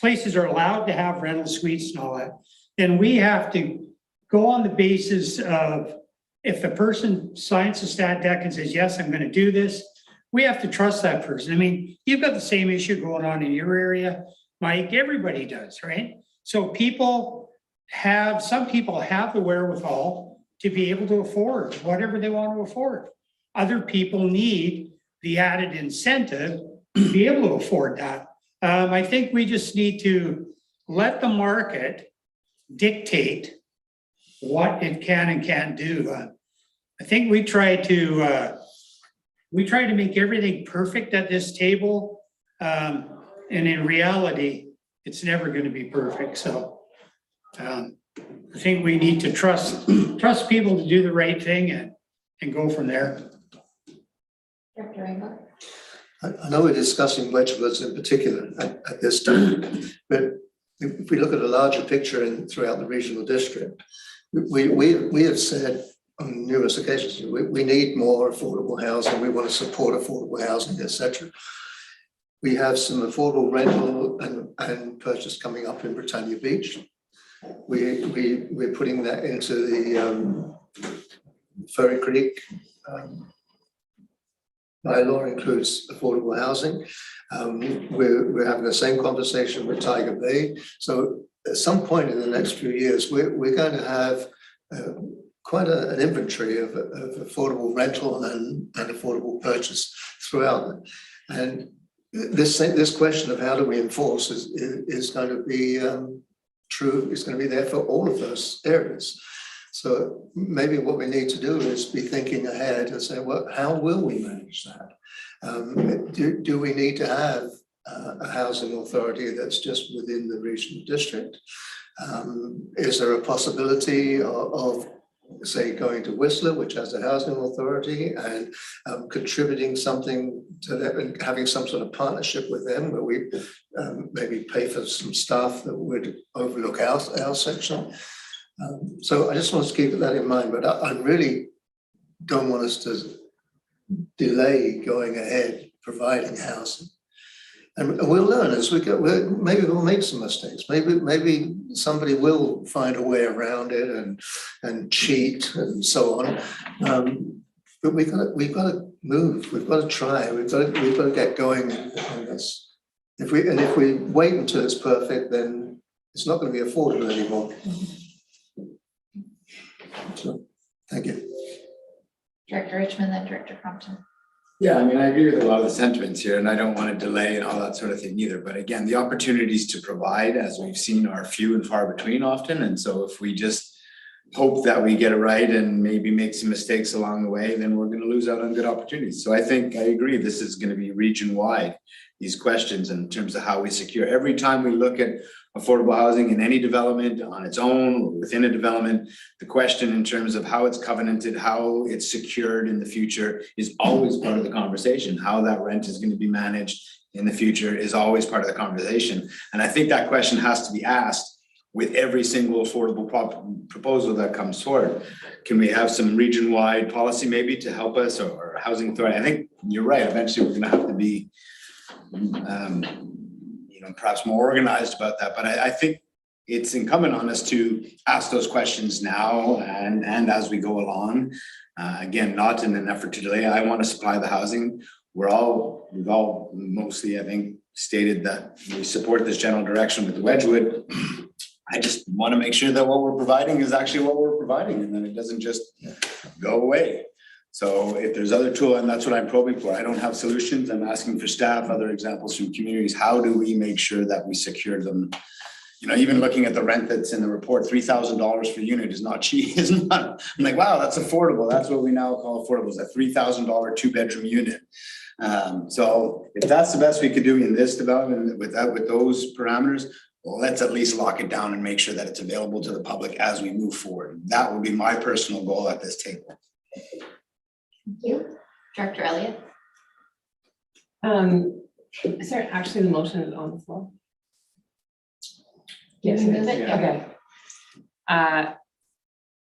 places are allowed to have rental suites and all that, then we have to go on the basis of if the person signs the stat deck and says, yes, I'm going to do this, we have to trust that person. I mean, you've got the same issue going on in your area, Mike, everybody does, right? So some people have the wherewithal to be able to afford whatever they want to afford. Other people need the added incentive to be able to afford that. I think we just need to let the market dictate what it can and can't do. I think we try to make everything perfect at this table. And in reality, it's never gonna be perfect, so. I think we need to trust people to do the right thing and go from there. Director Rainbow? I know we're discussing Wedgwoods in particular at this time, but if we look at a larger picture throughout the regional district, we have said on numerous occasions, we need more affordable housing, we want to support affordable housing, etc. We have some affordable rental and purchase coming up in Britannia Beach. We're putting that into the Furry Creek. Bylaw includes affordable housing. We're having the same conversation with Tiger Bay. So at some point in the next few years, we're going to have quite an inventory of affordable rental and affordable purchase throughout. And this question of how do we enforce is going to be true. It's going to be there for all of those areas. So maybe what we need to do is be thinking ahead and say, well, how will we manage that? Do we need to have a housing authority that's just within the regional district? Is there a possibility of say, going to Whistler, which has a housing authority, and contributing something to them and having some sort of partnership with them where we maybe pay for some staff that would overlook our section? So I just want to keep that in mind, but I really don't want us to delay going ahead providing housing. And we'll learn as we go. Maybe we'll make some mistakes. Maybe somebody will find a way around it and cheat and so on. But we've got to move. We've got to try. We've got to get going on this. If we wait until it's perfect, then it's not going to be affordable anymore. So, thank you. Director Richmond, then Director Crompton. Yeah, I mean, I agree with a lot of the sentiments here, and I don't want to delay and all that sort of thing either. But again, the opportunities to provide, as we've seen, are few and far between often. And so if we just hope that we get it right and maybe make some mistakes along the way, then we're going to lose out on good opportunities. So I think I agree, this is going to be region-wide, these questions in terms of how we secure. Every time we look at affordable housing in any development on its own or within a development, the question in terms of how it's covenanted, how it's secured in the future is always part of the conversation. How that rent is going to be managed in the future is always part of the conversation. And I think that question has to be asked with every single affordable proposal that comes forward. Can we have some region-wide policy maybe to help us, or housing authority? I think you're right. Eventually we're going to have to be perhaps more organized about that. But I think it's incumbent on us to ask those questions now and as we go along. Again, not in an effort to delay. I want to supply the housing. We've all mostly, I think, stated that we support this general direction with Wedgwood. I just want to make sure that what we're providing is actually what we're providing, and that it doesn't just go away. So if there's other tool, and that's what I'm probing for, I don't have solutions. I'm asking for staff, other examples from communities. How do we make sure that we secure them? You know, even looking at the rent that's in the report, $3,000 per unit is not cheap. I'm like, wow, that's affordable. That's what we now call affordable, is a $3,000 2-bedroom unit. So if that's the best we could do in this development with those parameters, well, let's at least lock it down and make sure that it's available to the public as we move forward. That would be my personal goal at this table. Thank you. Director Elliott. Is there actually the motion on the floor? Yes. It is. Okay.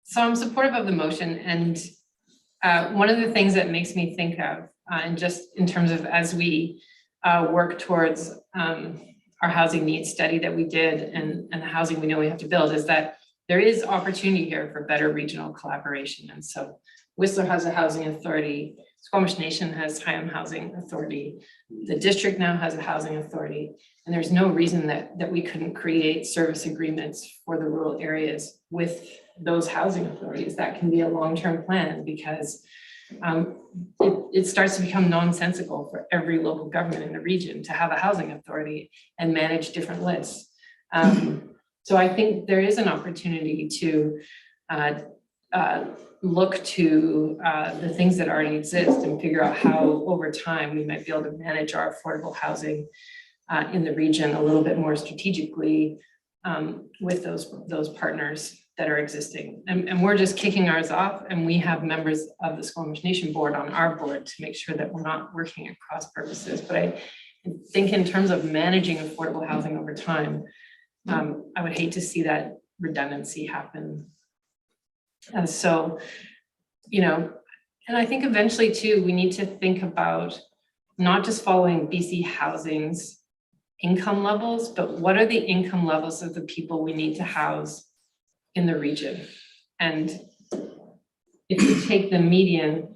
So I'm supportive of the motion, and one of the things that makes me think of, and just in terms of as we work towards our housing needs study that we did and the housing we know we have to build, is that there is opportunity here for better regional collaboration. And so Whistler has a housing authority, Squamish Nation has Higham Housing Authority, the district now has a housing authority, and there's no reason that we couldn't create service agreements for the rural areas with those housing authorities. That can be a long-term plan, because it starts to become nonsensical for every local government in the region to have a housing authority and manage different lists. So I think there is an opportunity to look to the things that already exist and figure out how over time we might be able to manage our affordable housing in the region a little bit more strategically with those partners that are existing. And we're just kicking ours off, and we have members of the Squamish Nation board on our board to make sure that we're not working at cross purposes. But I think in terms of managing affordable housing over time, I would hate to see that redundancy happen. And so, you know, and I think eventually too, we need to think about not just following BC Housing's income levels, but what are the income levels of the people we need to house in the region? And if you take the median,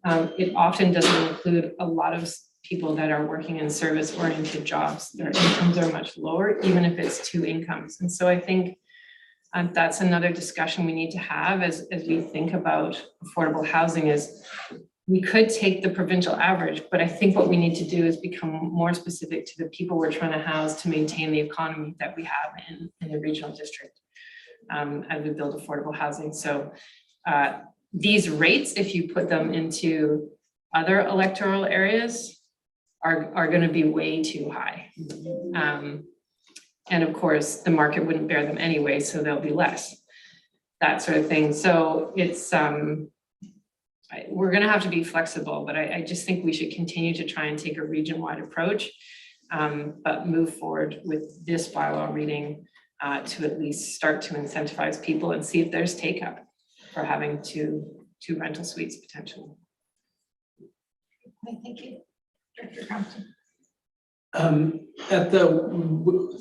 it often doesn't include a lot of people that are working in service-oriented jobs. Their incomes are much lower, even if it's 2 incomes. And so I think that's another discussion we need to have as we think about affordable housing. Is we could take the provincial average, but I think what we need to do is become more specific to the people we're trying to house to maintain the economy that we have in the regional district as we build affordable housing. So these rates, if you put them into other electoral areas, are going to be way too high. And of course, the market wouldn't bear them anyway, so they'll be less, that sort of thing. So it's, we're going to have to be flexible, but I just think we should continue to try and take a region-wide approach, but move forward with this bylaw reading to at least start to incentivize people and see if there's take up for having two rental suites potentially. Okay, thank you. Director Crompton. At the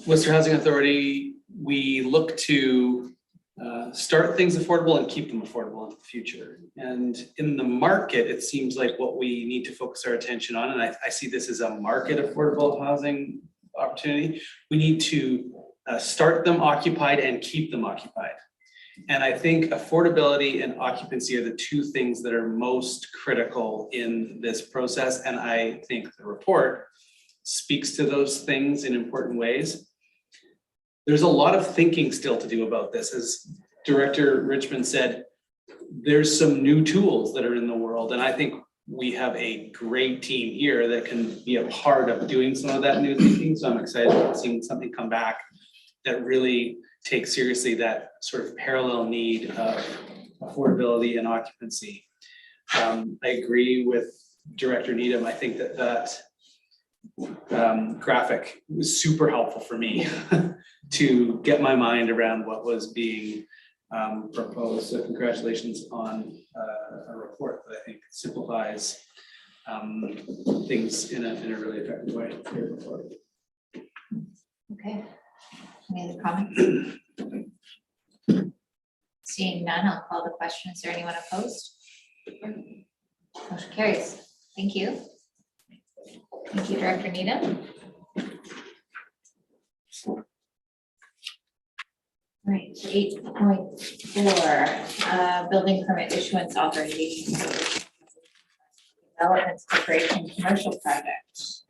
Worcester Housing Authority, we look to start things affordable and keep them affordable into the future. And in the market, it seems like what we need to focus our attention on, and I see this as a market affordable housing opportunity, we need to start them occupied and keep them occupied. And I think affordability and occupancy are the 2 things that are most critical in this process. And I think the report speaks to those things in important ways. There's a lot of thinking still to do about this. As Director Richmond said, there's some new tools that are in the world. And I think we have a great team here that can be a part of doing some of that new thinking. So I'm excited about seeing something come back that really takes seriously that sort of parallel need of affordability and occupancy. I agree with Director Needham. I think that graphic was super helpful for me to get my mind around what was being proposed. So congratulations on a report that I think simplifies things in a really effective way. Okay. Any other comments? Seeing none, I'll call the question. Is there anyone opposed? Motion carries. Thank you. Thank you, Director Needham. All right, 8.4, building permit issuance authorization. Developments Corporation commercial project.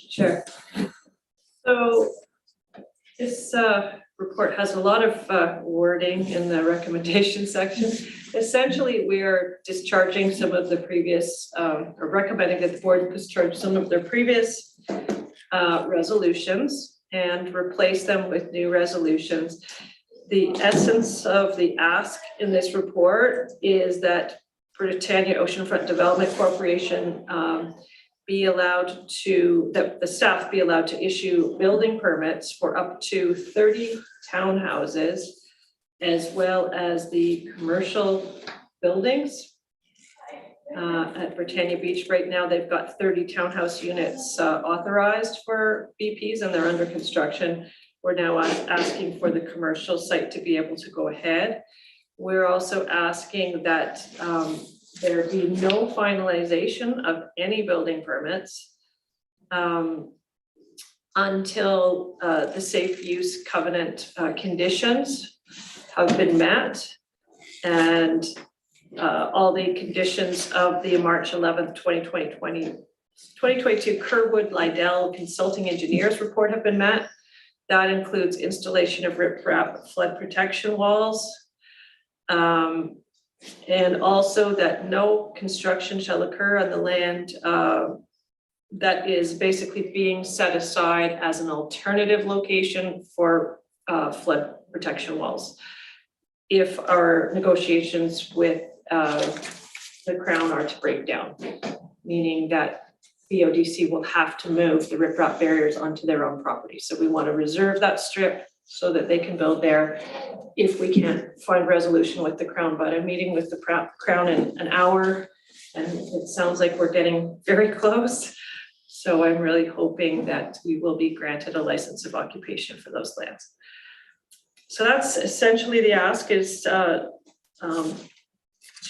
Sure. So this report has a lot of wording in the recommendation section. Essentially, we are discharging some of the previous, or recommending that the board discharge some of their previous resolutions and replace them with new resolutions. The essence of the ask in this report is that Britannia Oceanfront Development Corporation be allowed to, that the staff be allowed to issue building permits for up to 30 townhouses, as well as the commercial buildings. At Britannia Beach right now, they've got 30 townhouse units authorized for BPs, and they're under construction. We're now asking for the commercial site to be able to go ahead. We're also asking that there be no finalization of any building permits until the safe use covenant conditions have been met, and all the conditions of the March 11th, 2022 Kerwood Lydell Consulting Engineers report have been met. That includes installation of riprap flood protection walls, and also that no construction shall occur on the land that is basically being set aside as an alternative location for flood protection walls. If our negotiations with the Crown are to break down, meaning that BODC will have to move the riprap barriers onto their own property. So we want to reserve that strip so that they can build there if we can't find resolution with the Crown. But I'm meeting with the Crown in an hour, and it sounds like we're getting very close. So I'm really hoping that we will be granted a license of occupation for those lands. So that's essentially the ask, is to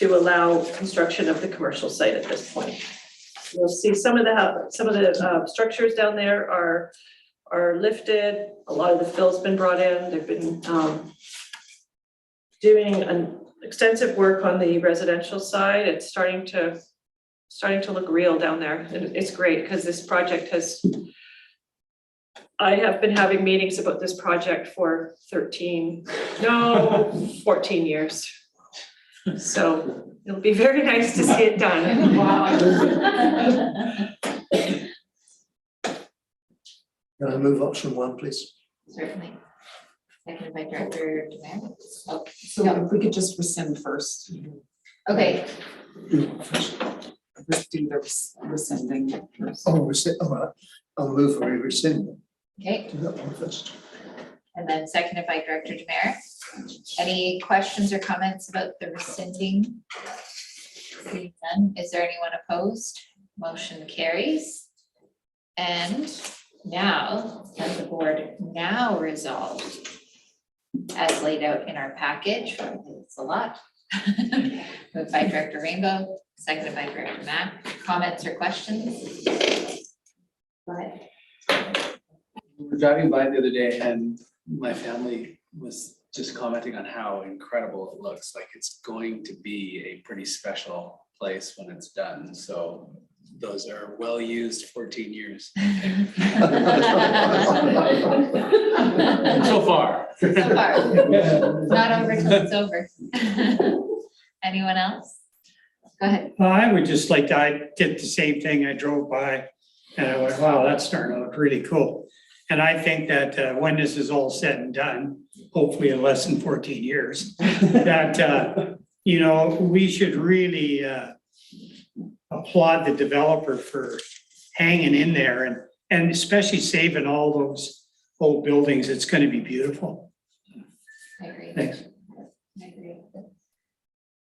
allow construction of the commercial site at this point. You'll see some of the structures down there are lifted. A lot of the fill's been brought in. They've been doing an extensive work on the residential side. It's starting to look real down there. And it's great because this project I have been having meetings about this project for 14 years. So it'll be very nice to see it done. Wow. Can I move option 1, please? Certainly. Seconded by Director Demare. Oh, So if we could just rescind first. okay, Just do the rescinding first. Oh, rescind, all right. I'll move for a rescind. okay, Do that one first. and then seconded by Director Demare. Any questions or comments about the rescinding? Seeing none, is there anyone opposed? Motion carries. And now, as the board now resolved, as laid out in our package, it's a lot. Moved by Director Rainbow, seconded by Director Mack. Comments or questions? Go ahead. We were driving by the other day and my family was just commenting on how incredible it looks. Like it's going to be a pretty special place when it's done. So those are well-used 14 years. So far. So far. It's not over till it's over. Anyone else? Go ahead. I would just like to, I did the same thing. I drove by and I went, wow, that's starting to look really cool. And I think that when this is all said and done, hopefully in less than 14 years, that, you know, we should really applaud the developer for hanging in there and especially saving all those old buildings. It's going to be beautiful. I agree. Thanks. I agree.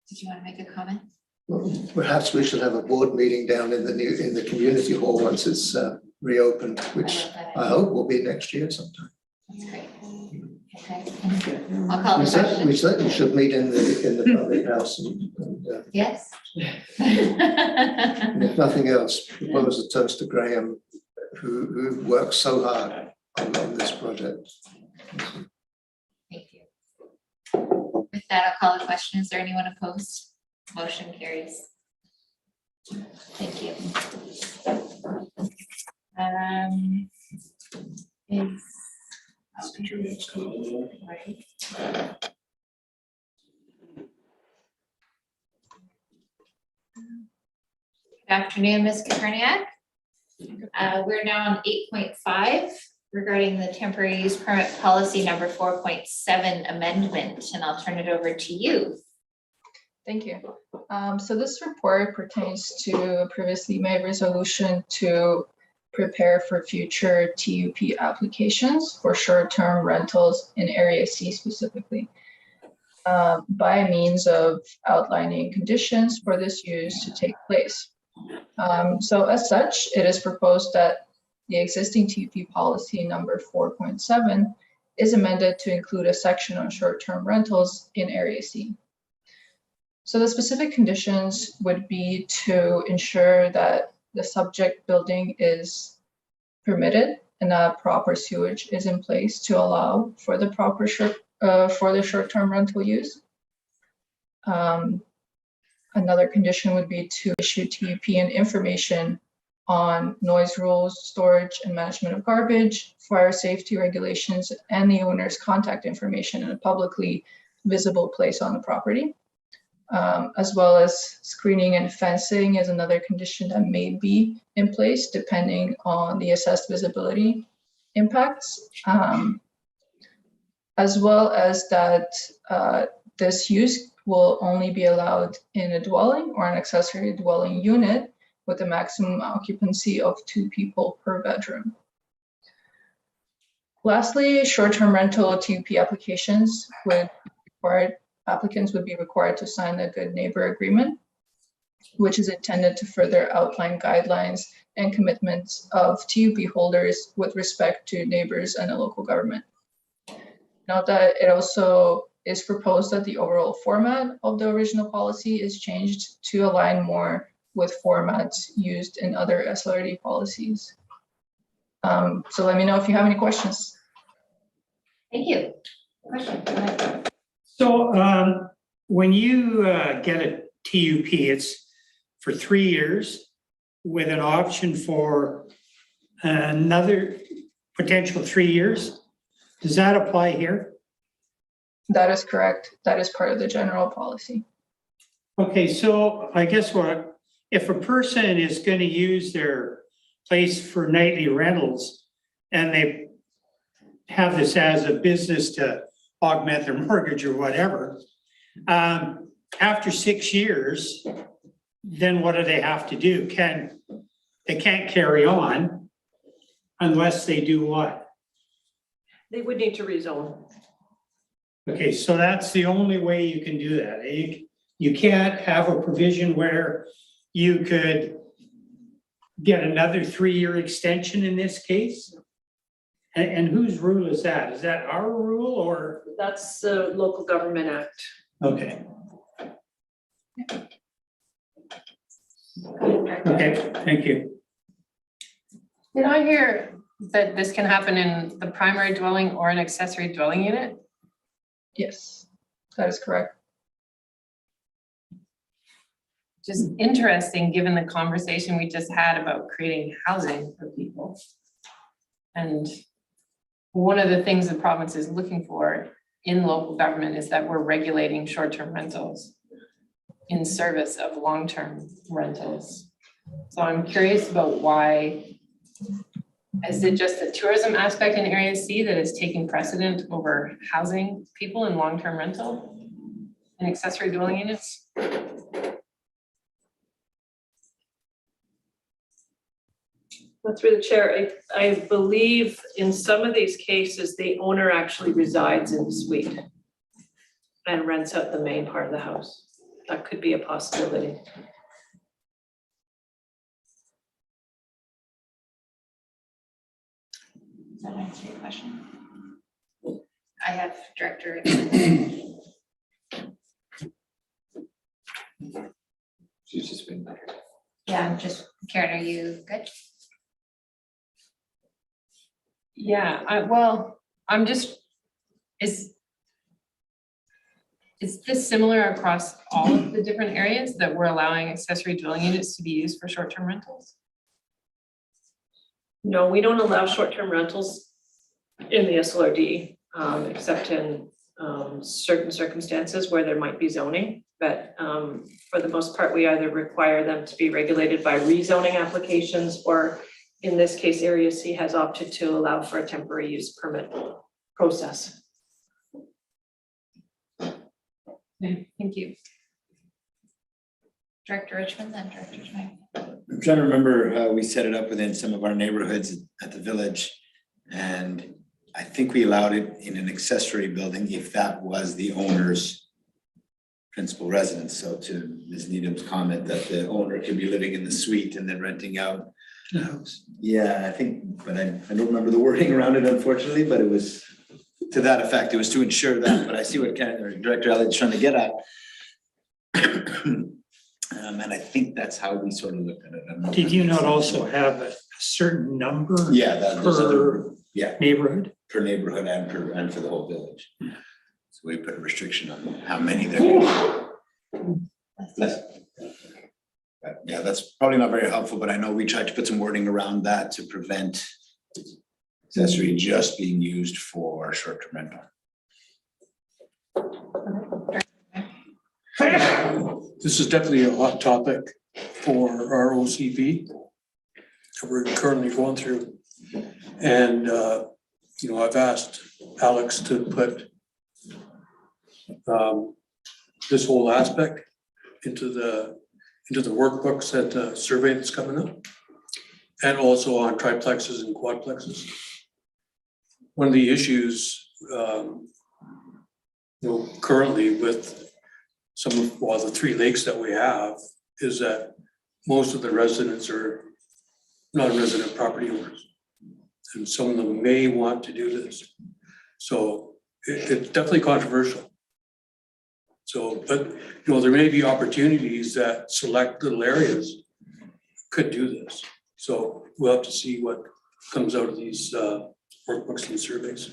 Did you want to make a comment? Well, perhaps we should have a board meeting down in the community hall once it's reopened, which I hope will be next year sometime. That's great. Okay. I'll call the question. We certainly should meet in the public house and Yes. and if nothing else, propose a toast to Graham, who worked so hard on this project. Thank you. With that, I'll call the question. Is there anyone opposed? Motion carries. Thank you. Right. Good afternoon, Ms. Kaperniak. We're now on 8.5 regarding the temporary use permit policy number 4.7 amendment, and I'll turn it over to you. Thank you. So this report pertains to a previously made resolution to prepare for future TUP applications for short-term rentals in Area C specifically, by means of outlining conditions for this use to take place. So as such, it is proposed that the existing TUP policy number 4.7 is amended to include a section on short-term rentals in Area C. So the specific conditions would be to ensure that the subject building is permitted and that proper sewage is in place to allow for the proper short-term rental use. Another condition would be to issue TUP and information on noise rules, storage and management of garbage, fire safety regulations, and the owner's contact information in a publicly visible place on the property. as well as screening and fencing is another condition that may be in place depending on the assessed visibility impacts, as well as that this use will only be allowed in a dwelling or an accessory dwelling unit with a maximum occupancy of 2 people per bedroom. Lastly, short-term rental TUP applications applicants would be required to sign a good neighbor agreement, which is intended to further outline guidelines and commitments of TUP holders with respect to neighbors and the local government. Note that it also is proposed that the overall format of the original policy is changed to align more with formats used in other SLRD policies. So let me know if you have any questions. Thank you. Question, go ahead. So when you get a TUP, it's for 3 years with an option for another potential 3 years. Does that apply here? That is correct. That is part of the general policy. Okay, so I guess what, if a person is going to use their place for nightly rentals and they have this as a business to augment their mortgage or whatever, after 6 years, then what do they have to do? They can't carry on unless they do what? They would need to rezone. Okay, so that's the only way you can do that. You can't have a provision where you could get another 3-year extension in this case? And whose rule is that? Is that our rule or? That's the Local Government Act. Okay. Okay, thank you. Did I hear that this can happen in the primary dwelling or an accessory dwelling unit? Yes, that is correct. Just interesting, given the conversation we just had about creating housing for people. And one of the things the province is looking for in local government is that we're regulating short-term rentals in service of long-term rentals. So I'm curious about why, is it just the tourism aspect in Area C that is taking precedent over housing people in long-term rental and accessory dwelling units? Through the chair, I believe in some of these cases, the owner actually resides in the suite and rents out the main part of the house. That could be a possibility. Does that answer your question? I have Director. She's just been better. Yeah, I'm just, Karen, are you good? Yeah, I'm just, is this similar across all of the different areas that we're allowing accessory dwelling units to be used for short-term rentals? No, we don't allow short-term rentals in the SLRD, except in certain circumstances where there might be zoning. But for the most part, we either require them to be regulated by rezoning applications, or in this case, Area C has opted to allow for a temporary use permit process. Okay, thank you. Director Richmond, then Director Schmeier. I'm trying to remember how we set it up within some of our neighborhoods at the village. And I think we allowed it in an accessory building if that was the owner's principal residence. So to Ms. Needham's comment that the owner could be living in the suite and then renting out the house. Yeah, I think, but I don't remember the wording around it, unfortunately, but it was to that effect. It was to ensure that, but I see what Director Elliott's trying to get at. And I think that's how we sort of looked at it. Did you not also have a certain number? Yeah, there's per neighborhood? Per neighborhood and for the whole village. So we put a restriction on how many there can be. But yeah, that's probably not very helpful, but I know we tried to put some wording around that to prevent accessory just being used for short-term rental. This is definitely a hot topic for our OCV that we're currently going through. And, I've asked Alex to put this whole aspect into the workbooks at the survey that's coming up, and also on triplexes and quadplexes. One of the issues, currently with the 3 lakes that we have is that most of the residents are non-resident property owners. And some of them may want to do this. So it's definitely controversial. So, but, there may be opportunities that select little areas could do this. So we'll have to see what comes out of these workbooks and surveys.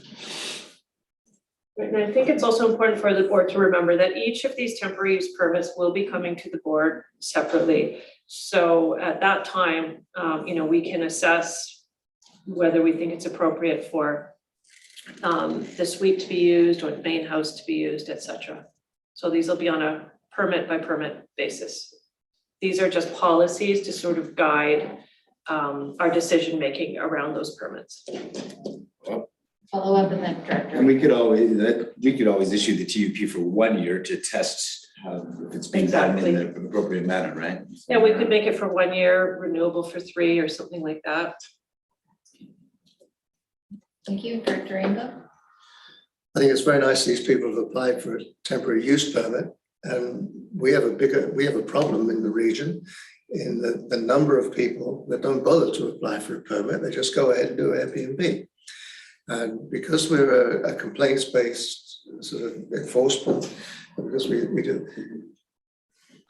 And I think it's also important for the board to remember that each of these temporary use permits will be coming to the board separately. So at that time, we can assess whether we think it's appropriate for the suite to be used or the main house to be used, et cetera. So these will be on a permit by permit basis. These are just policies to sort of guide our decision-making around those permits. Follow up and then director. And we could always issue the TUP for 1 year to test if it's being done in the appropriate manner, right? Yeah, we could make it for 1 year, renewable for 3 or something like that. Thank you, Director Rainbow. I think it's very nice these people have applied for a temporary use permit, and we have a problem in the region in the number of people that don't bother to apply for a permit. They just go ahead and do Airbnb. And because we're a complaints-based sort of enforcement, because we're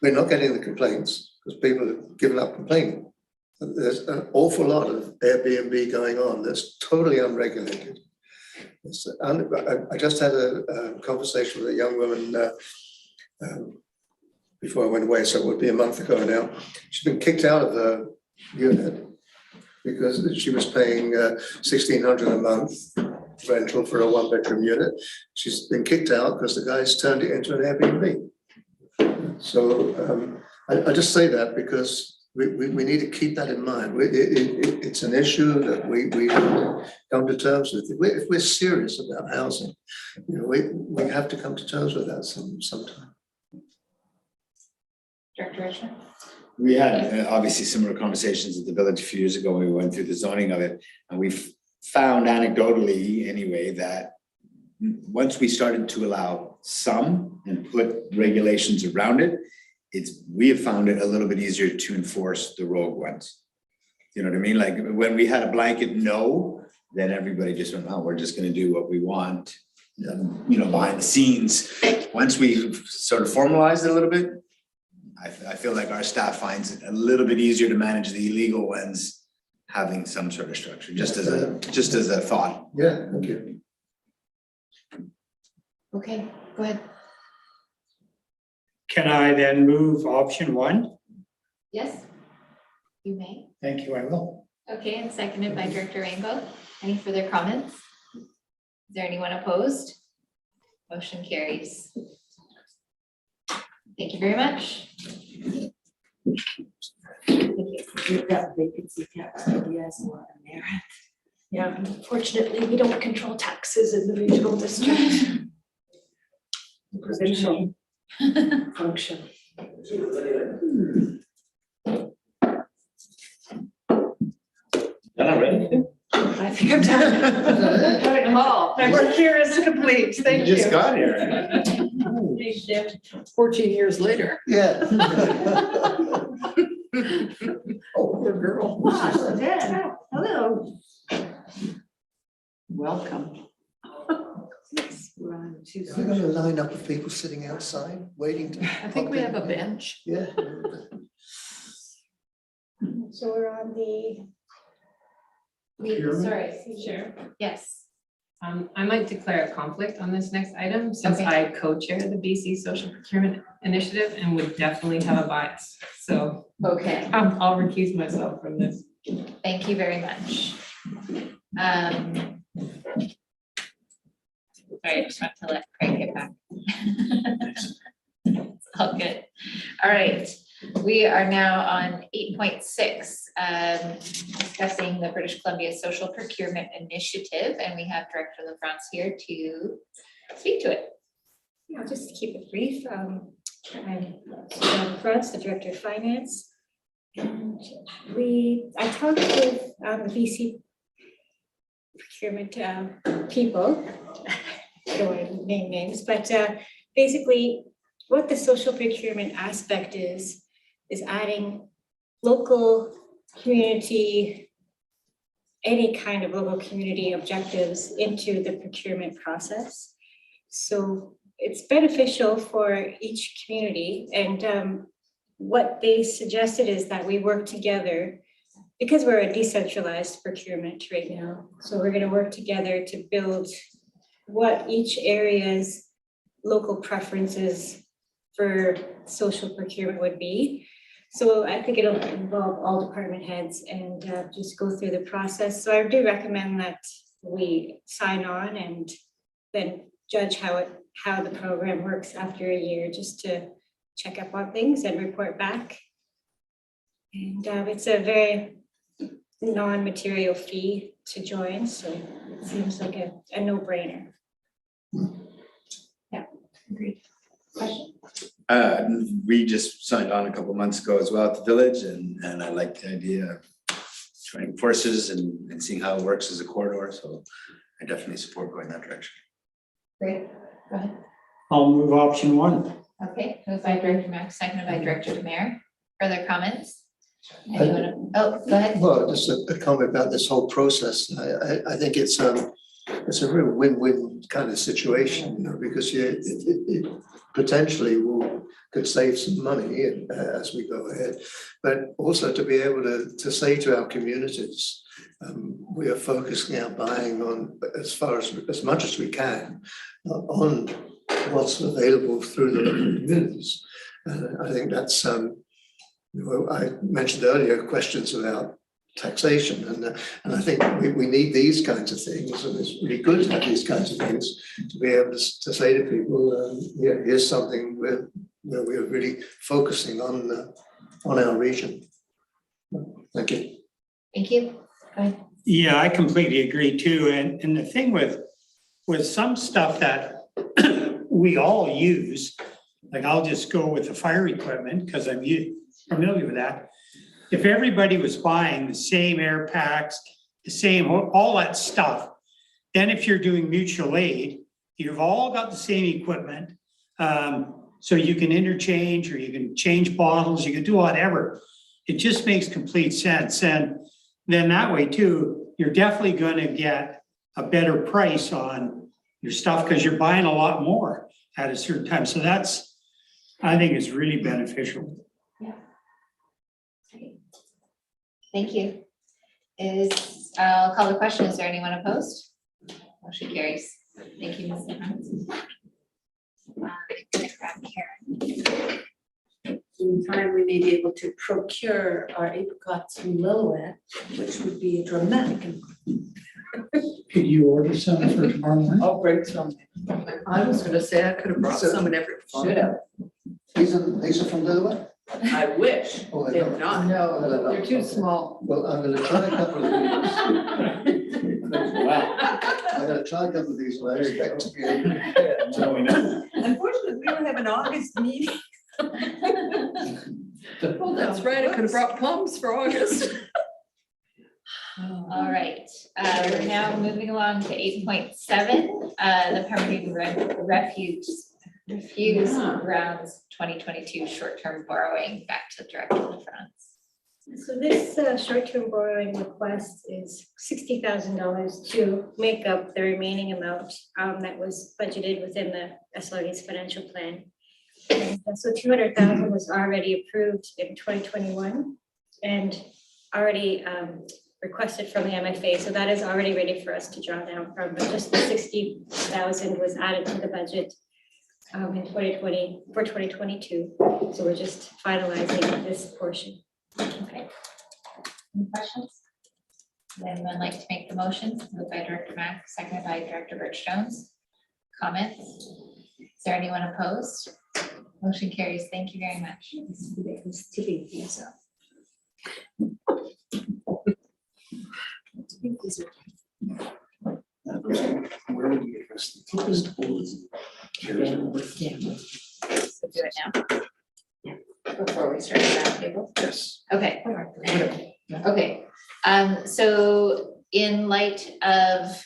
not getting the complaints because people have given up complaining. There's an awful lot of Airbnb going on that's totally unregulated. I just had a conversation with a young woman before I went away, so it would be a month ago now. She's been kicked out of her unit because she was paying $1,600 a month rental for a 1-bedroom unit. She's been kicked out because the guy's turned it into an Airbnb. So I just say that because we need to keep that in mind. It's an issue that we come to terms with. If we're serious about housing, we have to come to terms with that sometime. Director Richard? We had obviously similar conversations at the village a few years ago when we went through the zoning of it, and we found anecdotally anyway that once we started to allow some and put regulations around it, we have found it a little bit easier to enforce the rogue ones. You know what I mean? Like when we had a blanket no, then everybody just went, oh, we're just going to do what we want, behind the scenes. Once we sort of formalized it a little bit, I feel like our staff finds it a little bit easier to manage the illegal ones having some sort of structure, just as a thought. Yeah, thank you. Okay, go ahead. Can I then move option 1? Yes, you may. Thank you, I will. Okay, and seconded by Director Rainbow. Any further comments? Is there anyone opposed? Motion carries. Thank you very much. We've got vacancy tax ideas a lot of merit. Yeah, unfortunately, we don't control taxes in the regional district. Provincial function. Done already? I think I'm done. My work here is complete. Thank you. You just got here. 14 years later. Yeah. Oh, poor girl. Ah, Dad, hello. Welcome. We're on two. Are we going to line up of people sitting outside waiting to? I think we have a bench. Yeah. So we're on the. Sorry, sure. Yes. I might declare a conflict on this next item since I co-chair the BC Social Procurement Initiative and would definitely have a bias. So Okay, I'll recuse myself from this. thank you very much. Sorry, I just want to let Craig get back. It's all good. All right, we are now on 8.6, discussing the British Columbia Social Procurement Initiative, and we have Director LaFrance here to speak to it. I'll just keep it brief. I'm Susan LaFrance, the Director of Finance. And I talked with the BC procurement people, I don't want to name names, but basically what the social procurement aspect is adding local community, any kind of local community objectives into the procurement process. So it's beneficial for each community, and what they suggested is that we work together because we're a decentralized procurement right now. So we're going to work together to build what each area's local preferences for social procurement would be. So I think it'll involve all department heads and just go through the process. So I do recommend that we sign on and then judge how the program works after a year, just to check up on things and report back. And it's a very non-material fee to join, so it seems like a no-brainer. Yeah, agreed. Question? We just signed on a couple months ago as well at the village, and I like the idea of joining forces and seeing how it works as a corridor, so I definitely support going that direction. Great, go ahead. I'll move option 1. Okay, moved by Director Mack, seconded by Director Demare. Further comments? Anyone? Oh, go ahead. Well, just a comment about this whole process. I think it's a real win-win kind of situation, you know, because it potentially could save some money as we go ahead, but also to be able to say to our communities, we are focusing our buying on as much as we can on what's available through the local communities. I think that's I mentioned earlier questions about taxation, and I think we need these kinds of things, and it's really good to have these kinds of things to be able to say to people, here's something where we're really focusing on our region. Thank you. Thank you. Go ahead. Yeah, I completely agree too. And the thing with some stuff that we all use, like I'll just go with the fire equipment because I'm familiar with that. If everybody was buying the same air packs, the same, all that stuff, then if you're doing mutual aid, you've all got the same equipment. So you can interchange, or you can change bottles, you can do whatever. It just makes complete sense. And then that way too, you're definitely going to get a better price on your stuff because you're buying a lot more at a certain time. So that's, I think it's really beneficial. Yeah. Thank you. I'll call the question. Is there anyone opposed? Motion carries. Thank you, Ms. Evans. In time, we may be able to procure our apricots from Lillooet, which would be a dramatic improvement. Could you order some for tomorrow morning? I'll bring some. I was gonna say I could have brought some in every. Should have. These are from Lillooet? I wish. Oh, They're not. No, they're too small. Well, I'm going to try a couple of these. Wow. I'm going to try a couple of these, and I expect to be able to. Unfortunately, we don't have an August meeting. Oh, that's right. I could have brought plums for August. All right, we're now moving along to 8.7, the Pemberton Refuse Grounds 2022 short-term borrowing. Back to Director LaFrance. So this short-term borrowing request is $60,000 to make up the remaining amount that was budgeted within the SLRD's financial plan. And so $200,000 was already approved in 2021 and already requested from the MFA. So that is already ready for us to draw down from, but just the $60,000 was added to the budget in 2020 for 2022. So we're just finalizing this portion. Okay. Any questions? Would anyone like to make the motion? Moved by Director Mack, seconded by Director Birch Jones. Comments? Is there anyone opposed? Motion carries. Thank you very much. It's tipping things up. Where would you address the tourist boards? So do it now. Before we start the roundtable. Yes. Okay. Okay. So in light of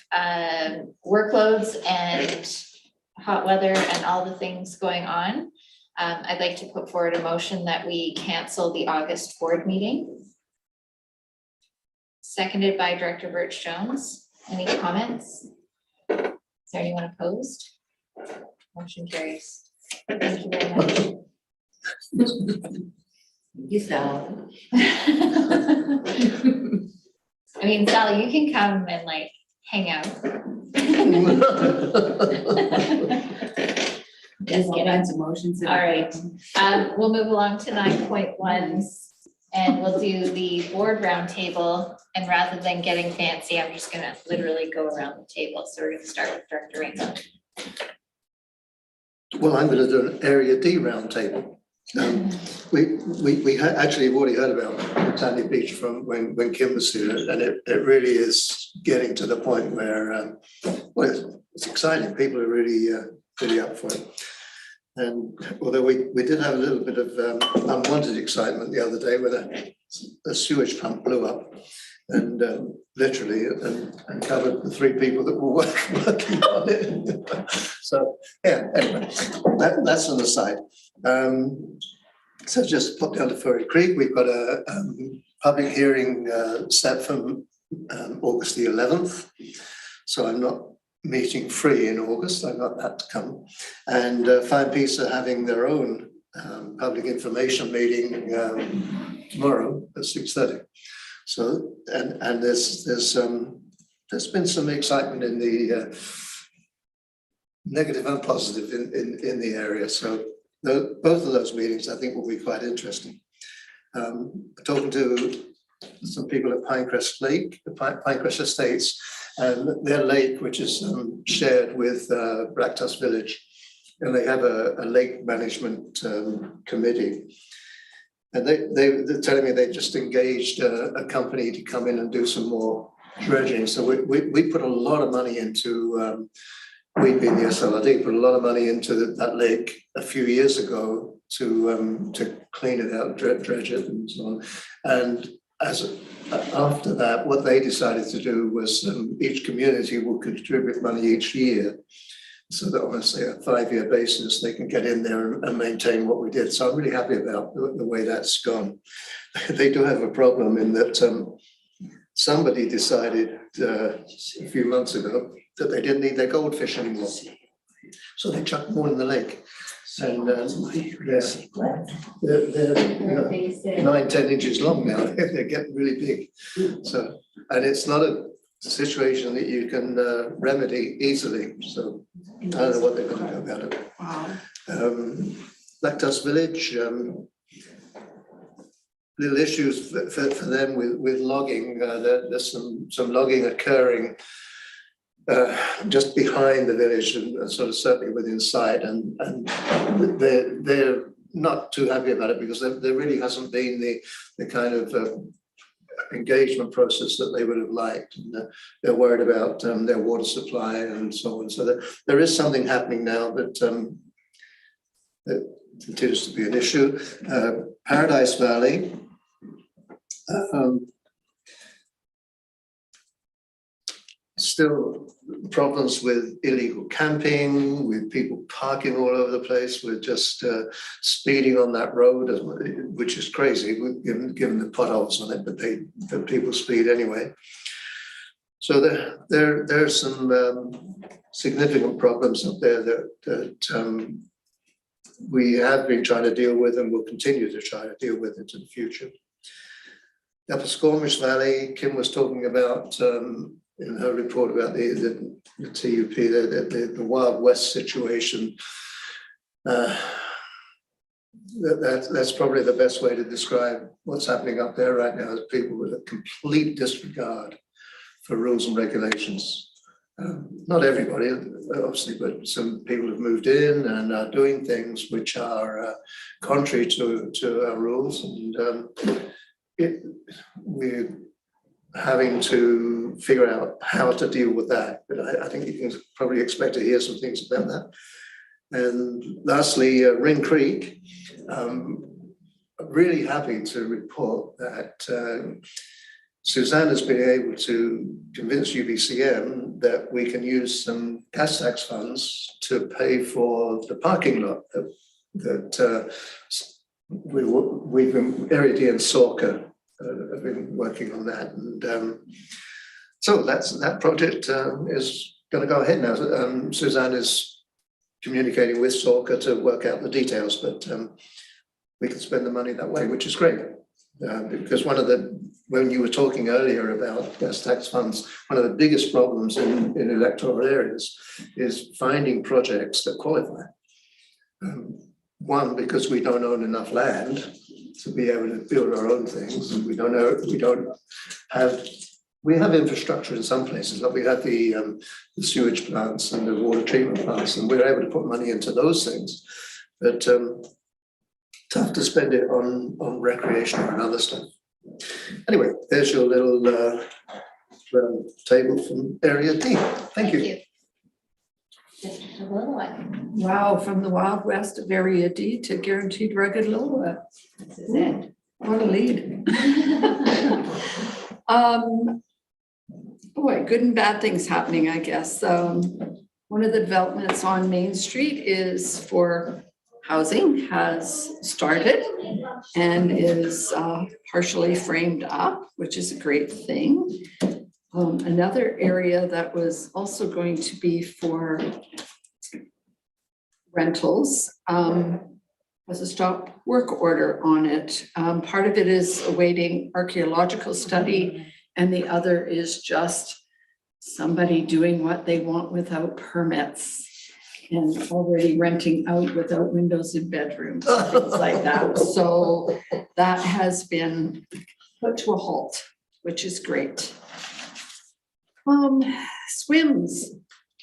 workloads and hot weather and all the things going on, I'd like to put forward a motion that we cancel the August board meeting. Seconded by Director Birch Jones. Any comments? Is there anyone opposed? Motion carries. Thank you very much. You Sal. I mean, Sally, you can come and like hang out. Just kidding. Emotions. All right, we'll move along to 9.1 and we'll do the board roundtable. And rather than getting fancy, I'm just gonna literally go around the table. So we're gonna start with Director Ringo. Well, I'm going to do an Area D roundtable. We actually have already heard about Britannia Beach from when Kim was here, and it really is getting to the point where well, it's exciting. People are really up for it. And although we did have a little bit of unwanted excitement the other day when a sewage pump blew up and literally and covered the 3 people that were working on it. So yeah, anyway, that's on the side. So just pop down to Furry Creek. We've got a public hearing set from August the 11th. So I'm not meeting free in August. I've got that to come. And Fine Peace are having their own public information meeting tomorrow at 6:30. So and there's been some excitement in the negative and positive in the area. So both of those meetings I think will be quite interesting. Talking to some people at Pinecrest Lake, the Pinecrest Estates, and their lake, which is shared with Blacktusk Village, and they have a lake management committee. And they're telling me they just engaged a company to come in and do some more dredging. So we put a lot of money into, we being the SLRD, put a lot of money into that lake a few years ago to clean it out, dredge it and so on. And after that, what they decided to do was each community will contribute money each year, so that on, say, a 5-year basis, they can get in there and maintain what we did. So I'm really happy about the way that's gone. They do have a problem in that somebody decided a few months ago that they didn't need their goldfish anymore. So they chucked more in the lake. And they're 9-10 inches long now. They're getting really big. So, and it's not a situation that you can remedy easily. So I don't know what they're going to do about it. Wow. Blacktusk Village, little issues for them with logging. There's some logging occurring just behind the village and sort of certainly within sight, and they're not too happy about it because there really hasn't been the kind of engagement process that they would have liked, and they're worried about their water supply and so on. So there is something happening now that continues to be an issue. Paradise Valley. Still problems with illegal camping, with people parking all over the place, with just speeding on that road, which is crazy, given the potholes on it, but people speed anyway. So there's some significant problems up there that we have been trying to deal with and will continue to try to deal with into the future. Upper Squamish Valley, Kim was talking about in her report about the TUP, the Wild West situation. That's probably the best way to describe what's happening up there right now, is people with a complete disregard for rules and regulations. Not everybody, obviously, but some people have moved in and are doing things which are contrary to our rules, and we're having to figure out how to deal with that. But I think you can probably expect to hear some things about that. And lastly, Ring Creek. I'm really happy to report that Suzanne has been able to convince UBCM that we can use some gas tax funds to pay for the parking lot that we've been, Area and Sawker have been working on that. And so that project is going to go ahead now. Suzanne is communicating with Sawker to work out the details, but we can spend the money that way, which is great. Because when you were talking earlier about gas tax funds, one of the biggest problems in electoral areas is finding projects that qualify. One, because we don't own enough land to be able to build our own things. We have infrastructure in some places, like we have the sewage plants and the water treatment plants, and we're able to put money into those things. But tough to spend it on recreation and other stuff. Anyway, there's your little table from Area D. Thank you. Wow, from the Wild West of Area D to guaranteed rugged Lillooet. This is it. What a lead. Boy, good and bad things happening, I guess. One of the developments on Main Street is for housing, has started and is partially framed up, which is a great thing. Another area that was also going to be for rentals has a stop work order on it. Part of it is awaiting archaeological study, and the other is just somebody doing what they want without permits and already renting out without windows in bedrooms, things like that. So that has been put to a halt, which is great. Swims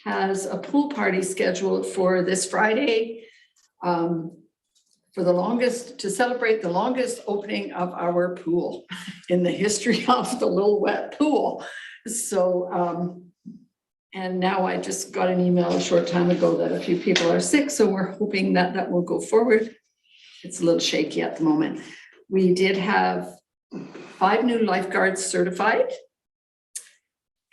has a pool party scheduled for this Friday to celebrate the longest opening of our pool in the history of the Lillooet pool. So, and now I just got an email a short time ago that a few people are sick, so we're hoping that that will go forward. It's a little shaky at the moment. We did have 5 new lifeguards certified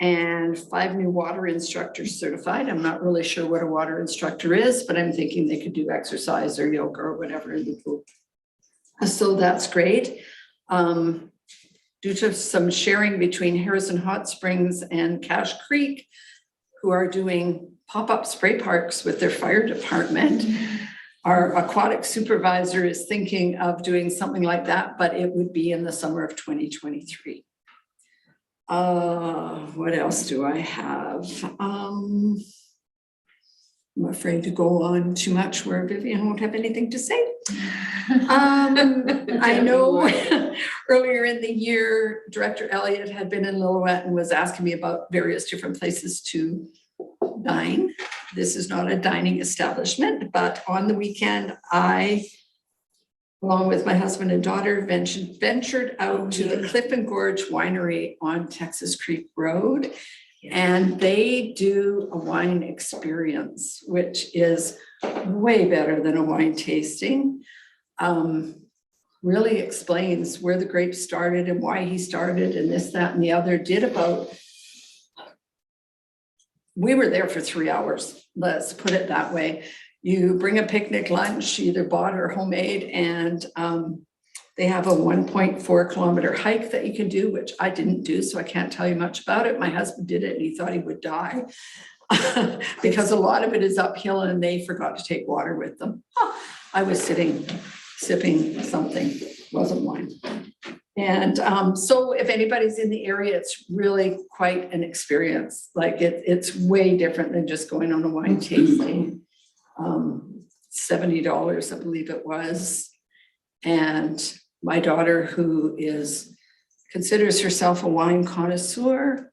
and 5 new water instructors certified. I'm not really sure what a water instructor is, but I'm thinking they could do exercise or yoga or whatever in the pool. So that's great. Due to some sharing between Harrison Hot Springs and Cache Creek, who are doing pop-up spray parks with their fire department, our aquatic supervisor is thinking of doing something like that, but it would be in the summer of 2023. What else do I have? I'm afraid to go on too much where Vivian won't have anything to say. I know earlier in the year, Director Elliott had been in Lillooet and was asking me about various different places to dine. This is not a dining establishment, but on the weekend, I, along with my husband and daughter, ventured out to the Cliff and Gorge Winery on Texas Creek Road. And they do a wine experience, which is way better than a wine tasting. Really explains where the grapes started and why he started and this, that, and the other. We were there for 3 hours, let's put it that way. You bring a picnic lunch, either bought or homemade, and they have a 1.4 kilometer hike that you can do, which I didn't do, so I can't tell you much about it. My husband did it and he thought he would die because a lot of it is uphill and they forgot to take water with them. I was sitting, sipping something, wasn't wine. And so if anybody's in the area, it's really quite an experience. Like it's way different than just going on a wine tasting. $70, I believe it was. And my daughter, who considers herself a wine connoisseur,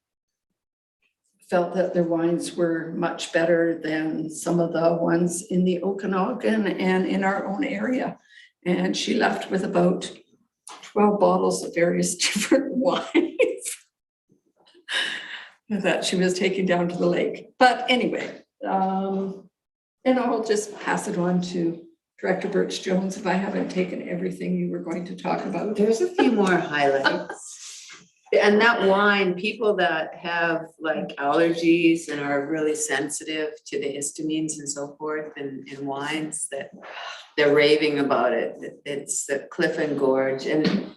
felt that their wines were much better than some of the ones in the Okanagan and in our own area. And she left with about 12 bottles of various different wines that she was taking down to the lake. But anyway, and I'll just pass it on to Director Birch Jones if I haven't taken everything you were going to talk about. There's a few more highlights. And that wine, people that have like allergies and are really sensitive to the histamines and so forth in wines, that they're raving about it. It's the Cliff and Gorge, and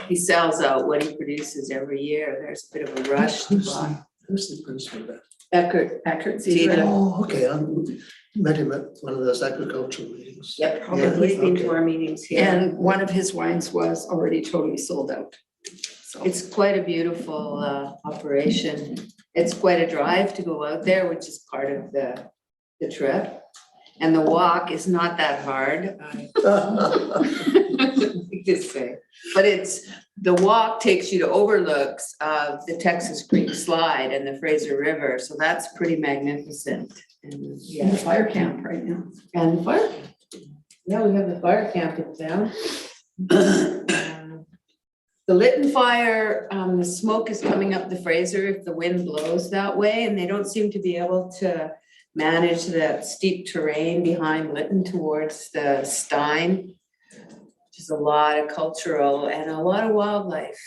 he sells out what he produces every year. There's a bit of a rush to buy. Who's the principal there? Eckert Zeta. Oh, okay, I met him at one of those agricultural meetings. Yep, probably Yeah, been okay. to our meetings here. And one of his wines was already totally sold out. So It's quite a beautiful operation. It's quite a drive to go out there, which is part of the trip. And the walk is not that hard. Just say, but the walk takes you to overlooks of the Texas Creek Slide and the Fraser River, so that's pretty magnificent. And in yeah, the fire camp right now. and the fire. Yeah, we have the fire camp in town. The Lytton fire, the smoke is coming up the Fraser if the wind blows that way, and they don't seem to be able to manage that steep terrain behind Lytton towards the Stein, which is a lot of cultural and a lot of wildlife.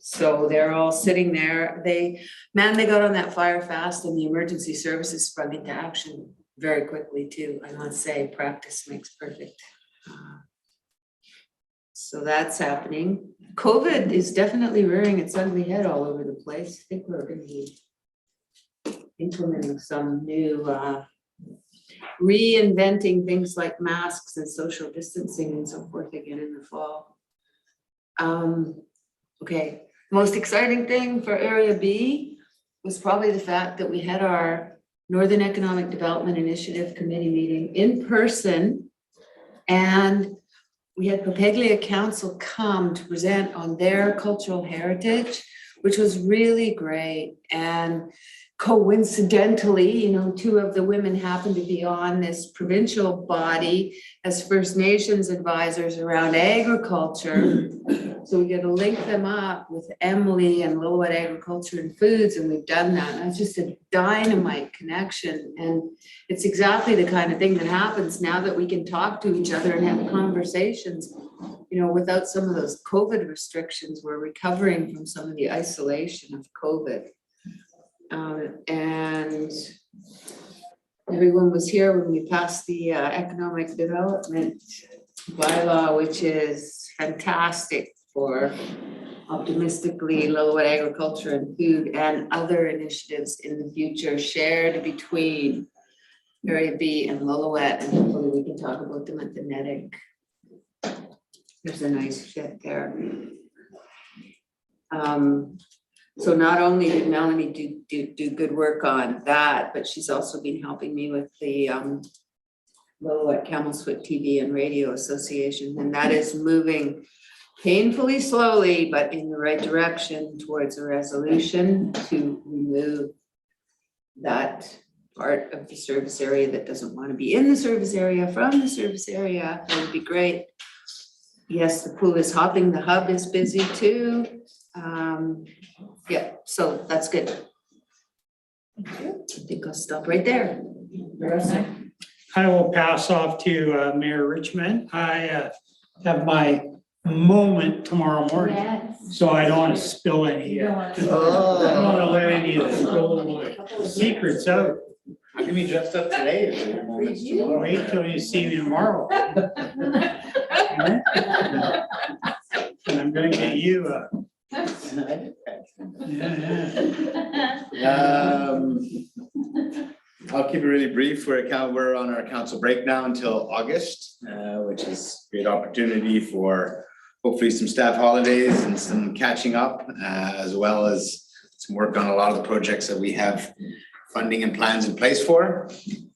So they're all sitting there. They got on that fire fast, and the emergency services sprung into action very quickly too. I must say, practice makes perfect. So that's happening. COVID is definitely rearing its ugly head all over the place. I think we're going to be implementing some new, reinventing things like masks and social distancing and so forth again in the fall. Okay, most exciting thing for Area B was probably the fact that we had our Northern Economic Development Initiative Committee meeting in person, and we had Papeglia Council come to present on their cultural heritage, which was really great. And coincidentally, two of the women happened to be on this provincial body as First Nations advisors around agriculture. So we get to link them up with Emily and Lillooet Agriculture and Foods, and we've done that. And that's just a dynamite connection. And it's exactly the kind of thing that happens now that we can talk to each other and have conversations, without some of those COVID restrictions. We're recovering from some of the isolation of COVID. And everyone was here when we passed the economic development bylaw, which is fantastic for optimistically Lillooet Agriculture and Food and other initiatives in the future shared between Area B and Lillooet, and hopefully we can talk about them at the NEDIC. There's a nice fit there. So not only did Melanie do good work on that, but she's also been helping me with the Lillooet Camelsfoot TV and Radio Association, and that is moving painfully slowly, but in the right direction towards a resolution to remove that part of the service area that doesn't want to be in the service area from the service area. That would be great. Yes, the pool is hopping, the hub is busy too. Yeah, so that's good. I think I'll stop right there. I will pass off to Mayor Richmond. I have my moment tomorrow morning, so I don't want to spill any. I don't want to let any of the secrets out. I'm gonna be dressed up today. Wait till you see me tomorrow. And I'm gonna get you a. I'll keep it really brief. We're on our council break now until August, which is a great opportunity for hopefully some staff holidays and some catching up, as well as some work on a lot of the projects that we have funding and plans in place for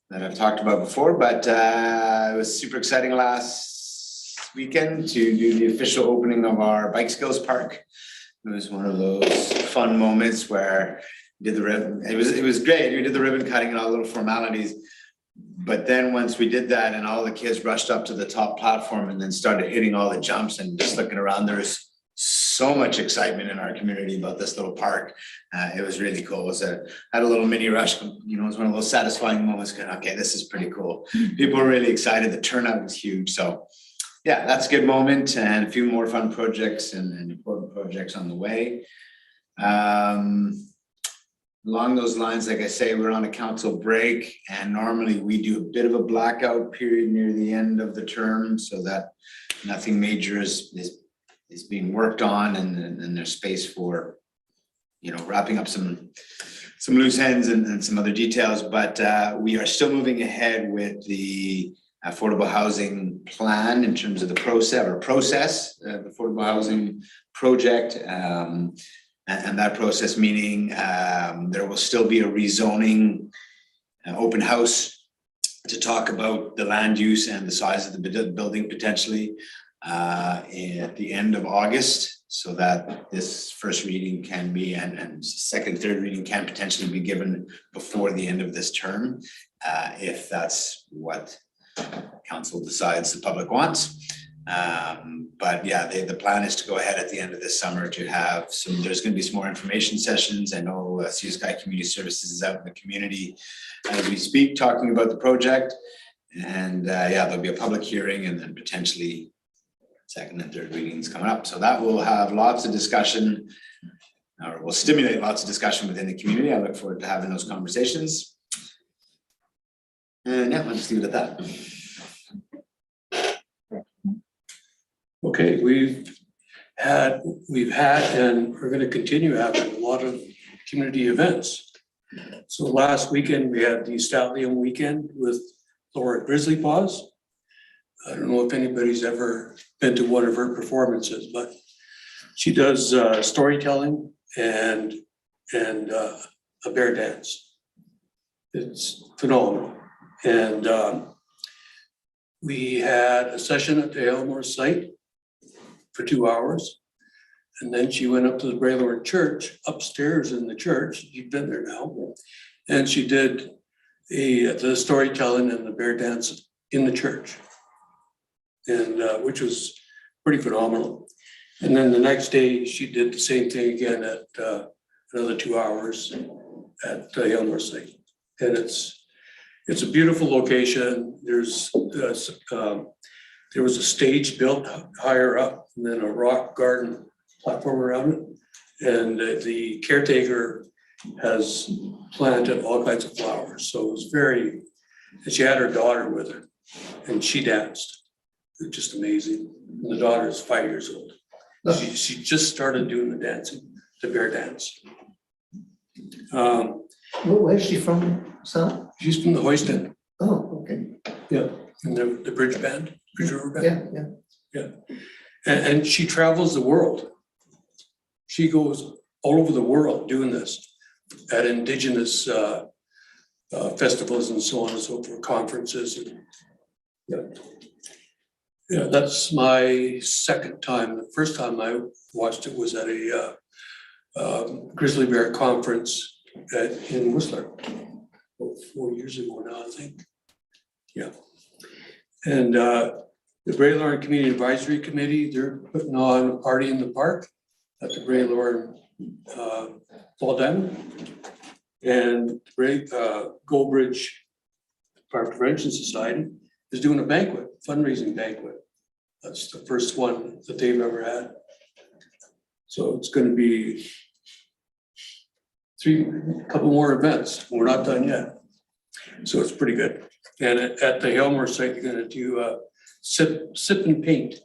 that I've talked about before. But it was super exciting last weekend to do the official opening of our bike skills park. It was one of those fun moments where did the ribbon. It was great. We did the ribbon cutting and all the little formalities. But then once we did that and all the kids rushed up to the top platform and then started hitting all the jumps and just looking around, there was so much excitement in our community about this little park. It was really cool. Had a little mini rush, you know, it was one of those satisfying moments. Going, okay, this is pretty cool. People were really excited. The turnout was huge. So yeah, that's a good moment, and a few more fun projects and important projects on the way. Along those lines, like I say, we're on a council break, and normally we do a bit of a blackout period near the end of the term so that nothing major is being worked on, and there's space for, you know, wrapping up some loose ends and some other details. But we are still moving ahead with the affordable housing plan in terms of the process, the affordable housing project. And that process meaning there will still be a rezoning open house to talk about the land use and the size of the building potentially at the end of August, so that this first reading can be and second, third reading can potentially be given before the end of this term, if that's what council decides the public wants. But yeah, the plan is to go ahead at the end of this summer to have there's going to be some more information sessions. I know Sea Sky Community Services is out in the community as we speak talking about the project, and yeah, there'll be a public hearing and then potentially second and third readings coming up. So that will have lots of discussion, or will stimulate lots of discussion within the community. I look forward to having those conversations. And yeah, I'll just leave it at that. Okay, we've had and we're going to continue having a lot of community events. So last weekend we had the Statlium weekend with Laura Grizzly Paws. I don't know if anybody's ever been to one of her performances, but she does storytelling and a bear dance. It's phenomenal. And we had a session at the Elmore site for 2 hours. And then she went up to the Braylord Church, upstairs in the church, you've been there now, and she did the storytelling and the bear dance in the church, and which was pretty phenomenal. And then the next day, she did the same thing again at another 2 hours at the Elmore site. And it's a beautiful location. There was a stage built higher up and then a rock garden platform around it. And the caretaker has planted all kinds of flowers. So it was and she had her daughter with her and she danced. It was just amazing. And the daughter is 5 years old. She just started doing the dancing, the bear dance. Where's she from, Sam? She's from the Hoist End. Oh, okay. Yeah, and the Bridge Band, Bridge River Band. Yeah. And she travels the world. She goes all over the world doing this at Indigenous festivals and so on and so forth, conferences. And, yeah, that's my second time. The first time I watched it was at a grizzly bear conference in Whistler, 4 years ago now, I think. Yeah. And the Braylor Community Advisory Committee, they're putting on a party in the park at the Braylor Fall Diamond. And Goldbridge Fire Prevention Society is doing a banquet, fundraising banquet. That's the first one that they've ever had. So it's going to be a couple more events. We're not done yet. So it's pretty good. And at the Helmer site, you're going to do sip and paint.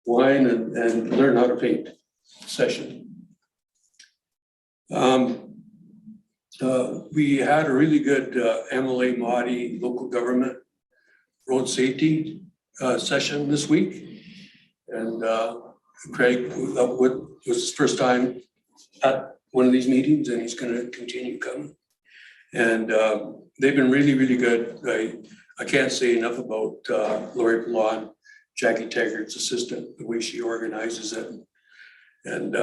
Wine and learn how to paint session. We had a really good MLA Mahdi local government road safety session this week. And Craig was his first time at one of these meetings, and he's going to continue coming. And they've been really, really good. I can't say enough about Lori Pilon, Jackie Taggart's assistant, the way she organizes it. And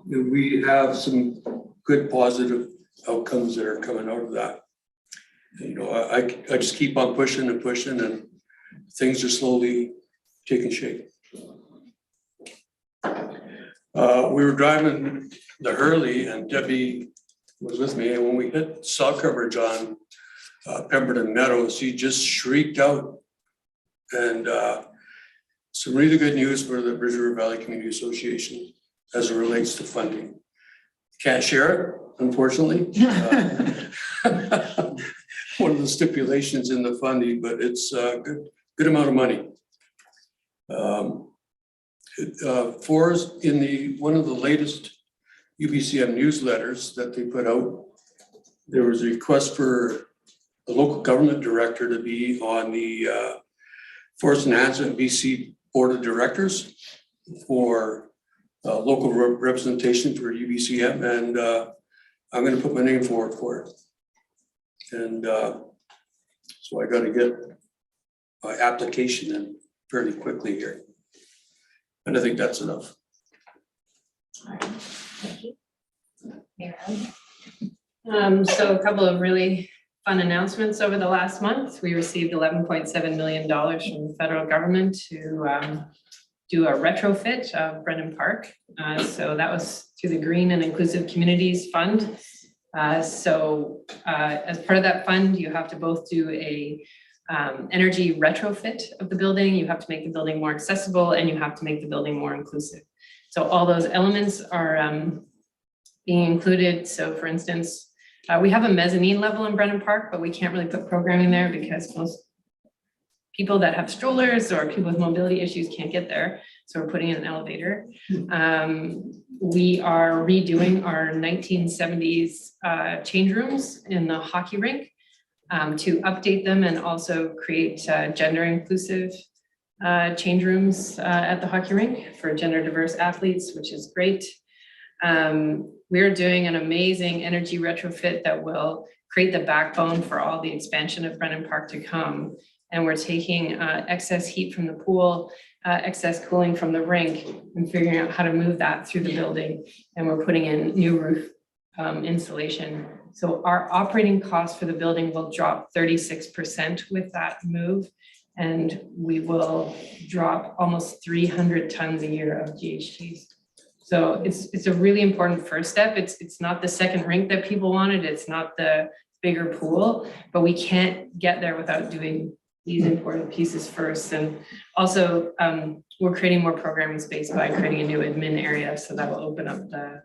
we have some good positive outcomes that are coming out of that. You know, I just keep on pushing and pushing, and things are slowly taking shape. We were driving the Hurley, and Debbie was with me, and when we hit saw coverage on Pemberton Meadows, he just shrieked out. And some really good news for the Bridge River Valley Community Association as it relates to funding. Can't share it, unfortunately. One of the stipulations in the funding, but it's a good amount of money. For us, in one of the latest UBCM newsletters that they put out, there was a request for the local government director to be on the Forest Enhancement BC Board of Directors for local representation for UBCM, and I'm going to put my name forward for it. And so I got to get my application in fairly quickly here. And I think that's enough. Thank you. So a couple of really fun announcements over the last month. We received $11.7 million from the federal government to do a retrofit of Brennan Park. So that was through the Green and Inclusive Communities Fund. As part of that fund, you have to both do a energy retrofit of the building, you have to make the building more accessible, and you have to make the building more inclusive. So all those elements are being included. So for instance, we have a mezzanine level in Brennan Park, but we can't really put programming there because most people that have strollers or people with mobility issues can't get there. So we're putting in an elevator. We are redoing our 1970s change rooms in the hockey rink to update them and also create gender inclusive change rooms at the hockey rink for gender diverse athletes, which is great. We're doing an amazing energy retrofit that will create the backbone for all the expansion of Brennan Park to come. And we're taking excess heat from the pool, excess cooling from the rink, and figuring out how to move that through the building. And we're putting in new roof insulation. So our operating cost for the building will drop 36% with that move. And we will drop almost 300 tons a year of GHGs. So it's a really important first step. It's not the second rink that people wanted. It's not the bigger pool, but we can't get there without doing these important pieces first. And also we're creating more programming space by creating a new admin area. So that will open up the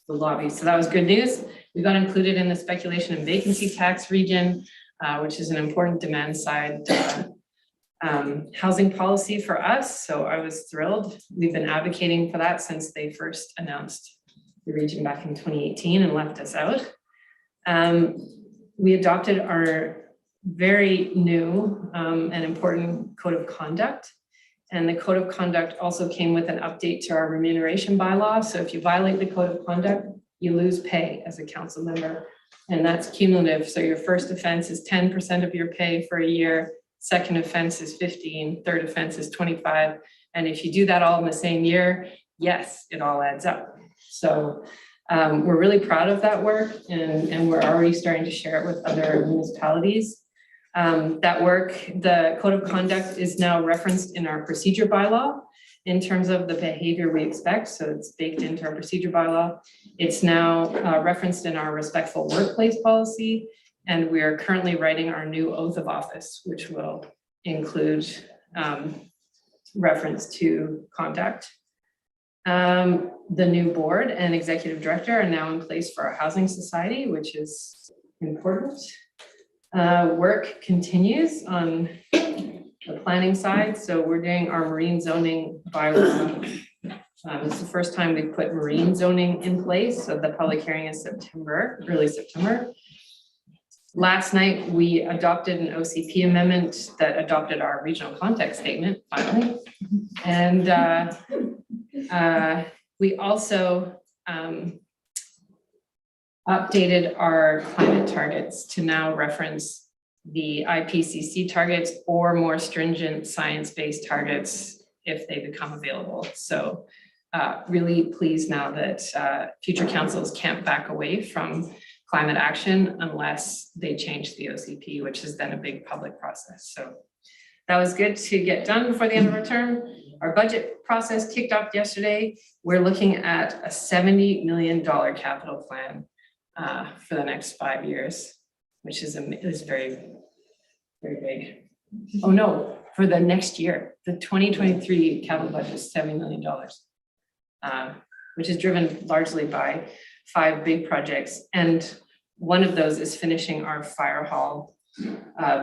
lobby. So that was good news. We got included in the speculation and vacancy tax region, which is an important demand side housing policy for us. So I was thrilled. We've been advocating for that since they first announced the region back in 2018 and left us out. We adopted our very new and important code of conduct. And the code of conduct also came with an update to our remuneration bylaw. So if you violate the code of conduct, you lose pay as a council member. And that's cumulative. So your first offense is 10% of your pay for a year. Second offense is 15, third offense is 25. And if you do that all in the same year, yes, it all adds up. So we're really proud of that work, and we're already starting to share it with other municipalities. That work, the code of conduct is now referenced in our procedure bylaw in terms of the behavior we expect. So it's baked into our procedure bylaw. It's now referenced in our respectful workplace policy. And we are currently writing our new oath of office, which will include reference to conduct. The new board and executive director are now in place for our housing society, which is important. Work continues on the planning side. So we're doing our marine zoning bylaw. It's the first time we've put marine zoning in place. So the public hearing is September, early September. Last night, we adopted an OCP amendment that adopted our regional context statement, finally. And we also updated our climate targets to now reference the IPCC targets or more stringent science-based targets if they become available. So really pleased now that future councils can't back away from climate action unless they change the OCP, which is then a big public process. So that was good to get done before the end of our term. Our budget process kicked off yesterday. We're looking at a $70 million capital plan for the next 5 years, which is very, very big. Oh no, for the next year, the 2023 capital budget is $70 million, which is driven largely by 5 big projects. And one of those is finishing our fire hall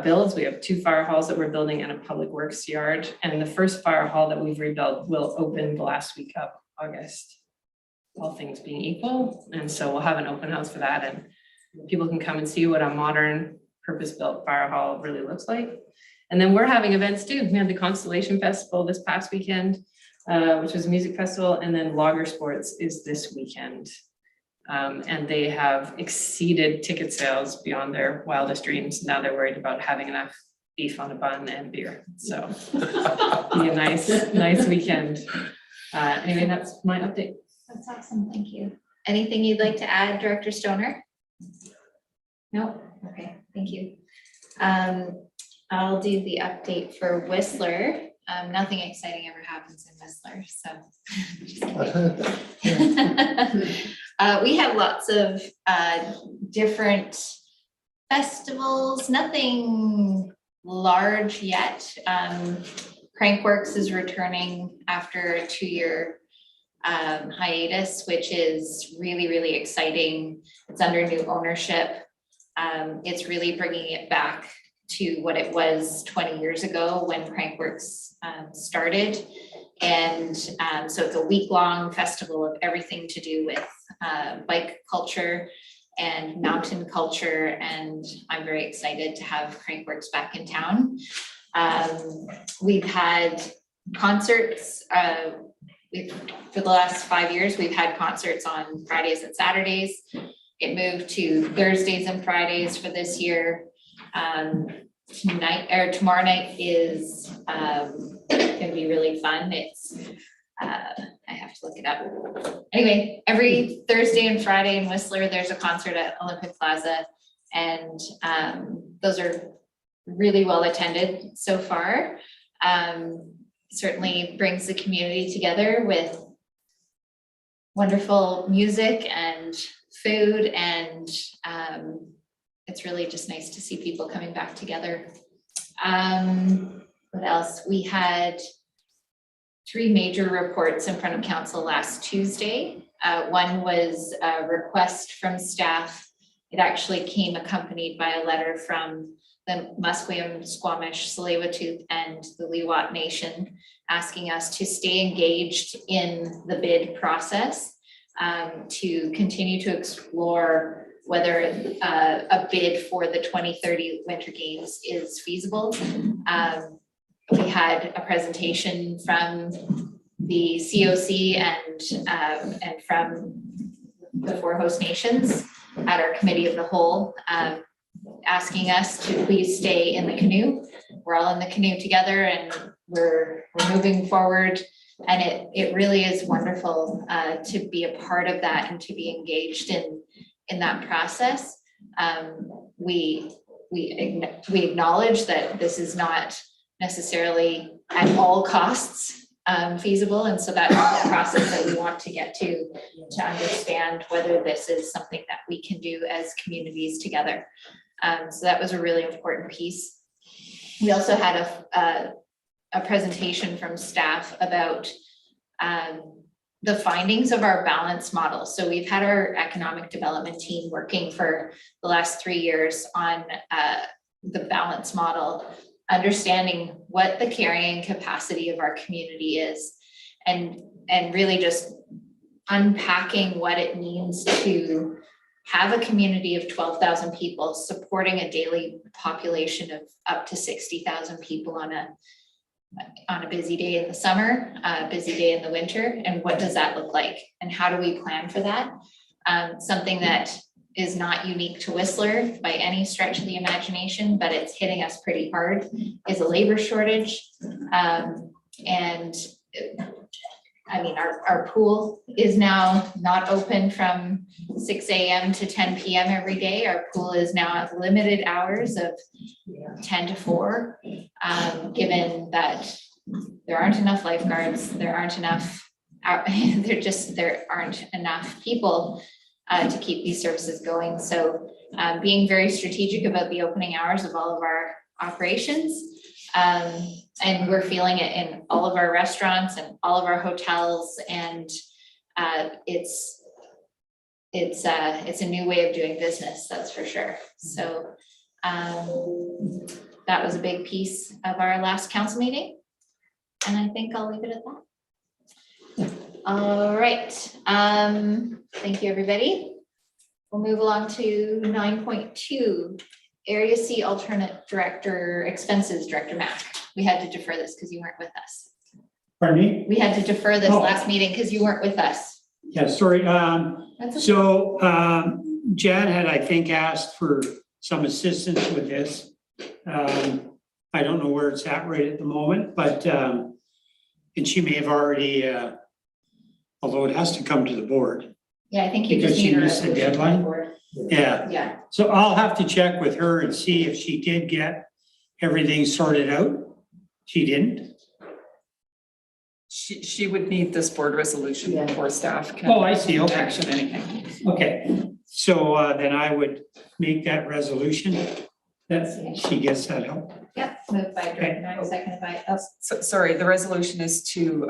builds. We have 2 fire halls that we're building and a public works yard. And the first fire hall that we've rebuilt will open the last week of August, all things being equal. And so we'll have an open house for that. And people can come and see what a modern purpose-built fire hall really looks like. And then we're having events too. We had the Constellation Festival this past weekend, which was a music festival. And then Logger Sports is this weekend. And they have exceeded ticket sales beyond their wildest dreams. Now they're worried about having enough beef on a bun and beer. So be a nice weekend. Anyway, that's my update. That's awesome, thank you. Anything you'd like to add, Director Stoner? No? Okay, thank you. I'll do the update for Whistler. Nothing exciting ever happens in Whistler, so. We have lots of different festivals, nothing large yet. Crankworks is returning after a 2-year hiatus, which is really, really exciting. It's under new ownership. It's really bringing it back to what it was 20 years ago when Crankworks started. And so it's a week-long festival of everything to do with bike culture and mountain culture. And I'm very excited to have Crankworks back in town. We've had concerts. For the last 5 years, we've had concerts on Fridays and Saturdays. It moved to Thursdays and Fridays for this year. Tomorrow night is going to be really fun. It's I have to look it up. Anyway, every Thursday and Friday in Whistler, there's a concert at Olympic Plaza, and those are really well attended so far. Certainly brings the community together with wonderful music and food, and it's really just nice to see people coming back together. What else? We had 3 major reports in front of council last Tuesday. One was a request from staff. It actually came accompanied by a letter from the Musqueam, Squamish-Lillooet, and the Lillooet Nation, asking us to stay engaged in the bid process, to continue to explore whether a bid for the 2030 Winter Games is feasible. We had a presentation from the COC and from the 4 host nations at our committee of the whole, asking us to please stay in the canoe. We're all in the canoe together, and we're moving forward. And it really is wonderful to be a part of that and to be engaged in that process. We acknowledge that this is not necessarily at all costs feasible, and so that's the process that we want to get to understand whether this is something that we can do as communities together. So that was a really important piece. We also had a presentation from staff about the findings of our balance model. So we've had our economic development team working for the last 3 years on the balance model, understanding what the carrying capacity of our community is, and really just unpacking what it means to have a community of 12,000 people supporting a daily population of up to 60,000 people on a busy day in the summer, a busy day in the winter, and what does that look like, and how do we plan for that? Something that is not unique to Whistler by any stretch of the imagination, but it's hitting us pretty hard, is a labor shortage. And I mean, our pool is now not open from 6 a.m. to 10 p.m. every day. Our pool is now at limited hours of 10 to 4, given that there aren't enough lifeguards, there aren't enough, there aren't enough people to keep these services going. So being very strategic about the opening hours of all of our operations. And we're feeling it in all of our restaurants and all of our hotels, and it's a new way of doing business, that's for sure. So that was a big piece of our last council meeting, and I think I'll leave it at that. All right, thank you, everybody. We'll move along to 9.2. Area C alternate director expenses, Director Mack. We had to defer this because you weren't with us. Pardon me? We had to defer this last meeting because you weren't with us. Yeah, sorry. That's okay. So Jan had, I think, asked for some assistance with this. I don't know where it's at right at the moment, but and she may have already, although it has to come to the board. Yeah, I think you Because just she need a missed the resolution from the deadline. board. Yeah. Yeah. So I'll have to check with her and see if she did get everything sorted out. She didn't. She would need this board resolution before staff can. Oh, I see. Okay. Action anything. Okay, so then I would make that resolution that she gets that help. Yep, moved by Director Mack, seconded by, oh, Sorry, the resolution is to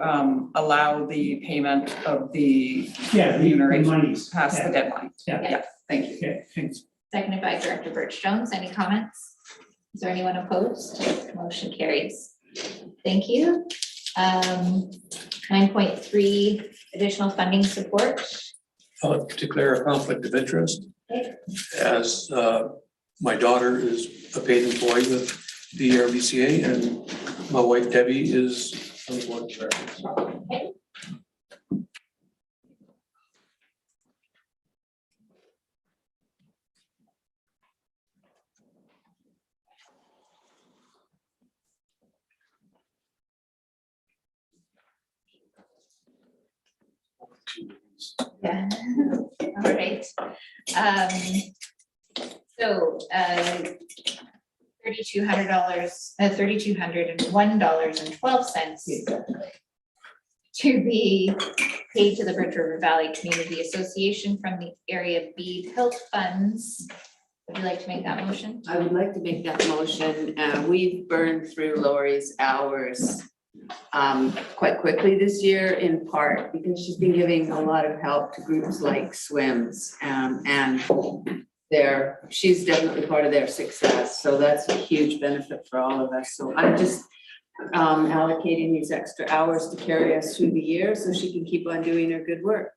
allow the payment of the Yeah, the remuneration monies. past Yeah. the deadline. Yeah. Yeah, thank you. Okay, thanks. seconded by Director Birch-Jones. Any comments? Is there anyone opposed? Motion carries. Thank you. 9.3, additional funding support. Declare a conflict of interest, Okay. as my daughter is a paid employee with the RBCA and my wife Debbie is on the board of directors. Okay. Yeah, all right. So $3,200, $3,201.12 to be paid to the Bridge River Valley Community Association from the Area B PILT funds. Would you like to make that motion? I would like to make that motion. We've burned through Lori's hours quite quickly this year, in part because she's been giving a lot of help to groups like Swims, and she's definitely part of their success. So that's a huge benefit for all of us. So I'm just allocating these extra hours to carry us through the year so she can keep on doing her good work.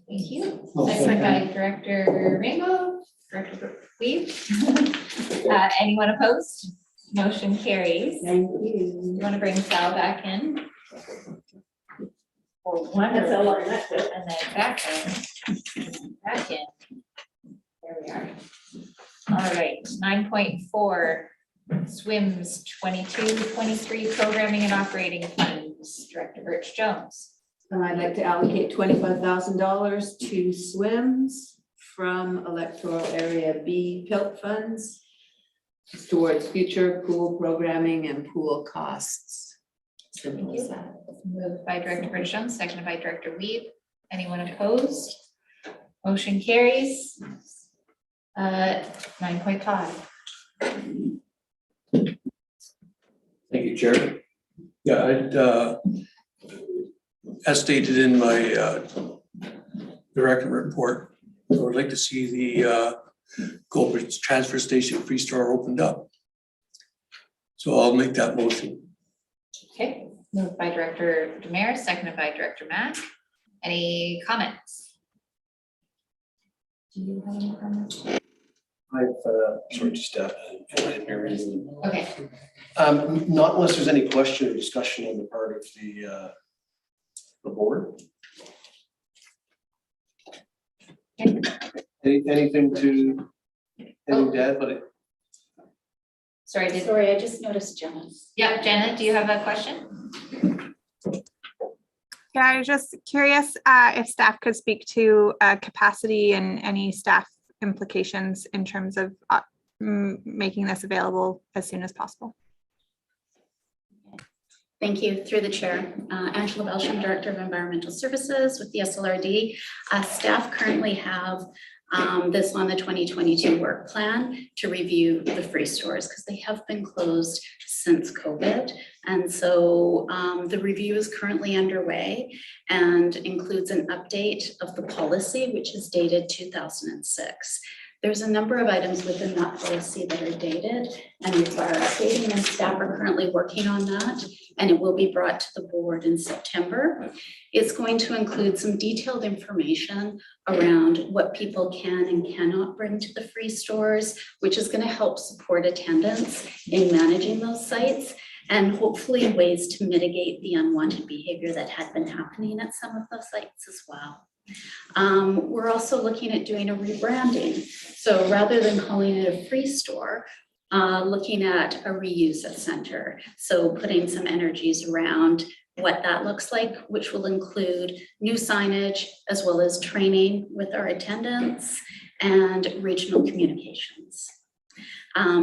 Thank you. Second by Director Rainbow, Director Weave. Anyone opposed? Motion carries. Thank you. You want to bring Sal back in? Or one, That's all I left. and then back in. There we are. All right, 9.4, Swims 22-23 programming and operating funds, Director Birch-Jones. I'd like to allocate $25,000 to Swims from electoral area B PILT funds towards future pool programming and pool costs. Simple as that. Moved by Director Birch-Jones, seconded by Director Weave. Anyone opposed? Motion carries. 9.5. Thank you, Chair. Yeah, I'd, as stated in my director report, I would like to see the Goldbridge Transfer Station Free Store opened up. So I'll make that motion. Okay, moved by Director Demers, seconded by Director Mack. Any comments? Do you have any comments? I've, sorry, just, Okay. not unless there's any question or discussion on the part of the board. Anything to add, but Sorry, I just noticed Jenna's. Yeah, Janet, do you have a question? Yeah, I was just curious if staff could speak to capacity and any staff implications in terms of making this available as soon as possible. Thank you. Through the chair, Angela Belsham, Director of Environmental Services with the SLRD. Staff currently have this on the 2022 work plan to review the free stores because they have been closed since COVID. And so the review is currently underway and includes an update of the policy, which is dated 2006. There's a number of items within that policy that are dated and require updating, and staff are currently working on that, and it will be brought to the board in September. It's going to include some detailed information around what people can and cannot bring to the free stores, which is going to help support attendance in managing those sites, and hopefully ways to mitigate the unwanted behavior that had been happening at some of those sites as well. We're also looking at doing a rebranding. So rather than calling it a free store, looking at a reuse it center. So putting some energies around what that looks like, which will include new signage as well as training with our attendants and regional communications.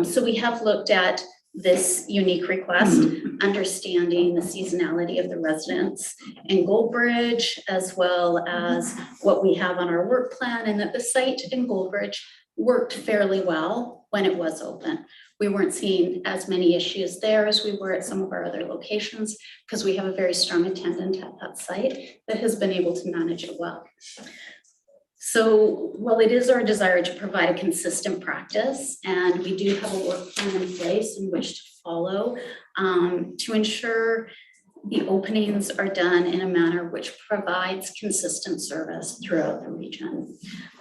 So we have looked at this unique request, understanding the seasonality of the residents in Goldbridge, as well as what we have on our work plan, and that the site in Goldbridge worked fairly well when it was open. We weren't seeing as many issues there as we were at some of our other locations because we have a very strong attendant at that site that has been able to manage it well. So while it is our desire to provide a consistent practice, and we do have a work plan in place in which to follow to ensure the openings are done in a manner which provides consistent service throughout the region.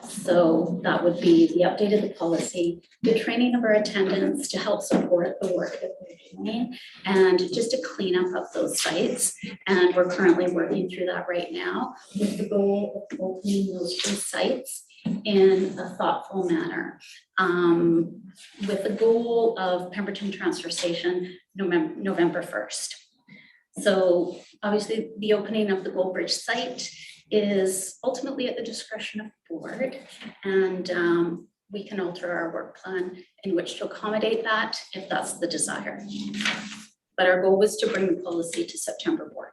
So that would be the update of the policy, the training of our attendants to help support the work that we're doing, and just a cleanup of those sites. And we're currently working through that right now with the goal of opening those two sites in a thoughtful manner, with the goal of Pemberton Transfer Station November 1st. So obviously the opening of the Goldbridge site is ultimately at the discretion of the board, and we can alter our work plan in which to accommodate that if that's the desire. But our goal was to bring the policy to September board.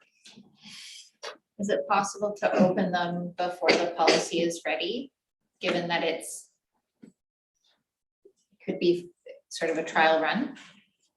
Is it possible to open them before the policy is ready, given that could be sort of a trial run?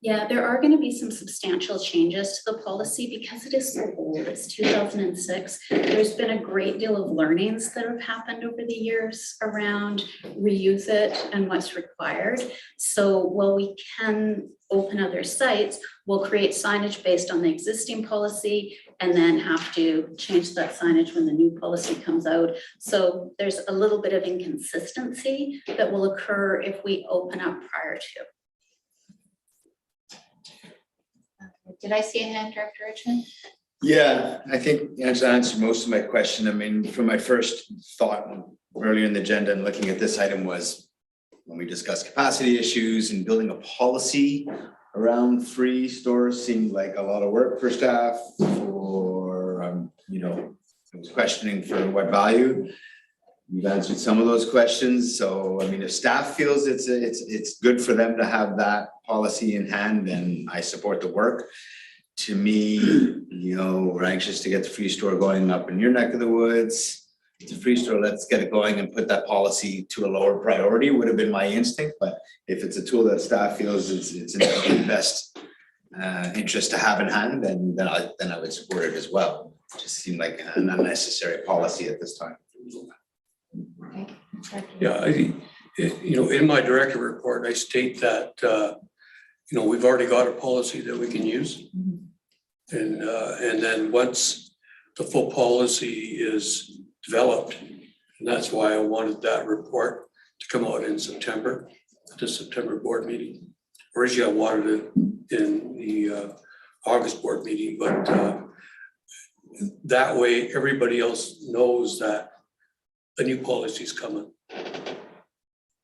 Yeah, there are going to be some substantial changes to the policy because it is so old. It's 2006. There's been a great deal of learnings that have happened over the years around reuse it and what's required. So while we can open other sites, we'll create signage based on the existing policy and then have to change that signage when the new policy comes out. So there's a little bit of inconsistency that will occur if we open up prior to. Did I see a hand, Director Richmond? Yeah, I think Angela answered most of my question. I mean, from my first thought earlier in the agenda and looking at this item was when we discussed capacity issues and building a policy around free stores seemed like a lot of work for staff, for, you know, it was questioning for what value. You've answered some of those questions. So, I mean, if staff feels it's good for them to have that policy in hand, then I support the work. To me, you know, we're anxious to get the free store going up in your neck of the woods. It's a free store, let's get it going and put that policy to a lower priority would have been my instinct. But if it's a tool that staff feels it's in the best interest to have in hand, then I would support it as well. It just seemed like an unnecessary policy at this time. Yeah, you know, in my director report, I state that, you know, we've already got a policy that we can use. And then once the full policy is developed, and that's why I wanted that report to come out in September, at the September board meeting. Originally, I wanted it in the August board meeting, but that way everybody else knows that a new policy is coming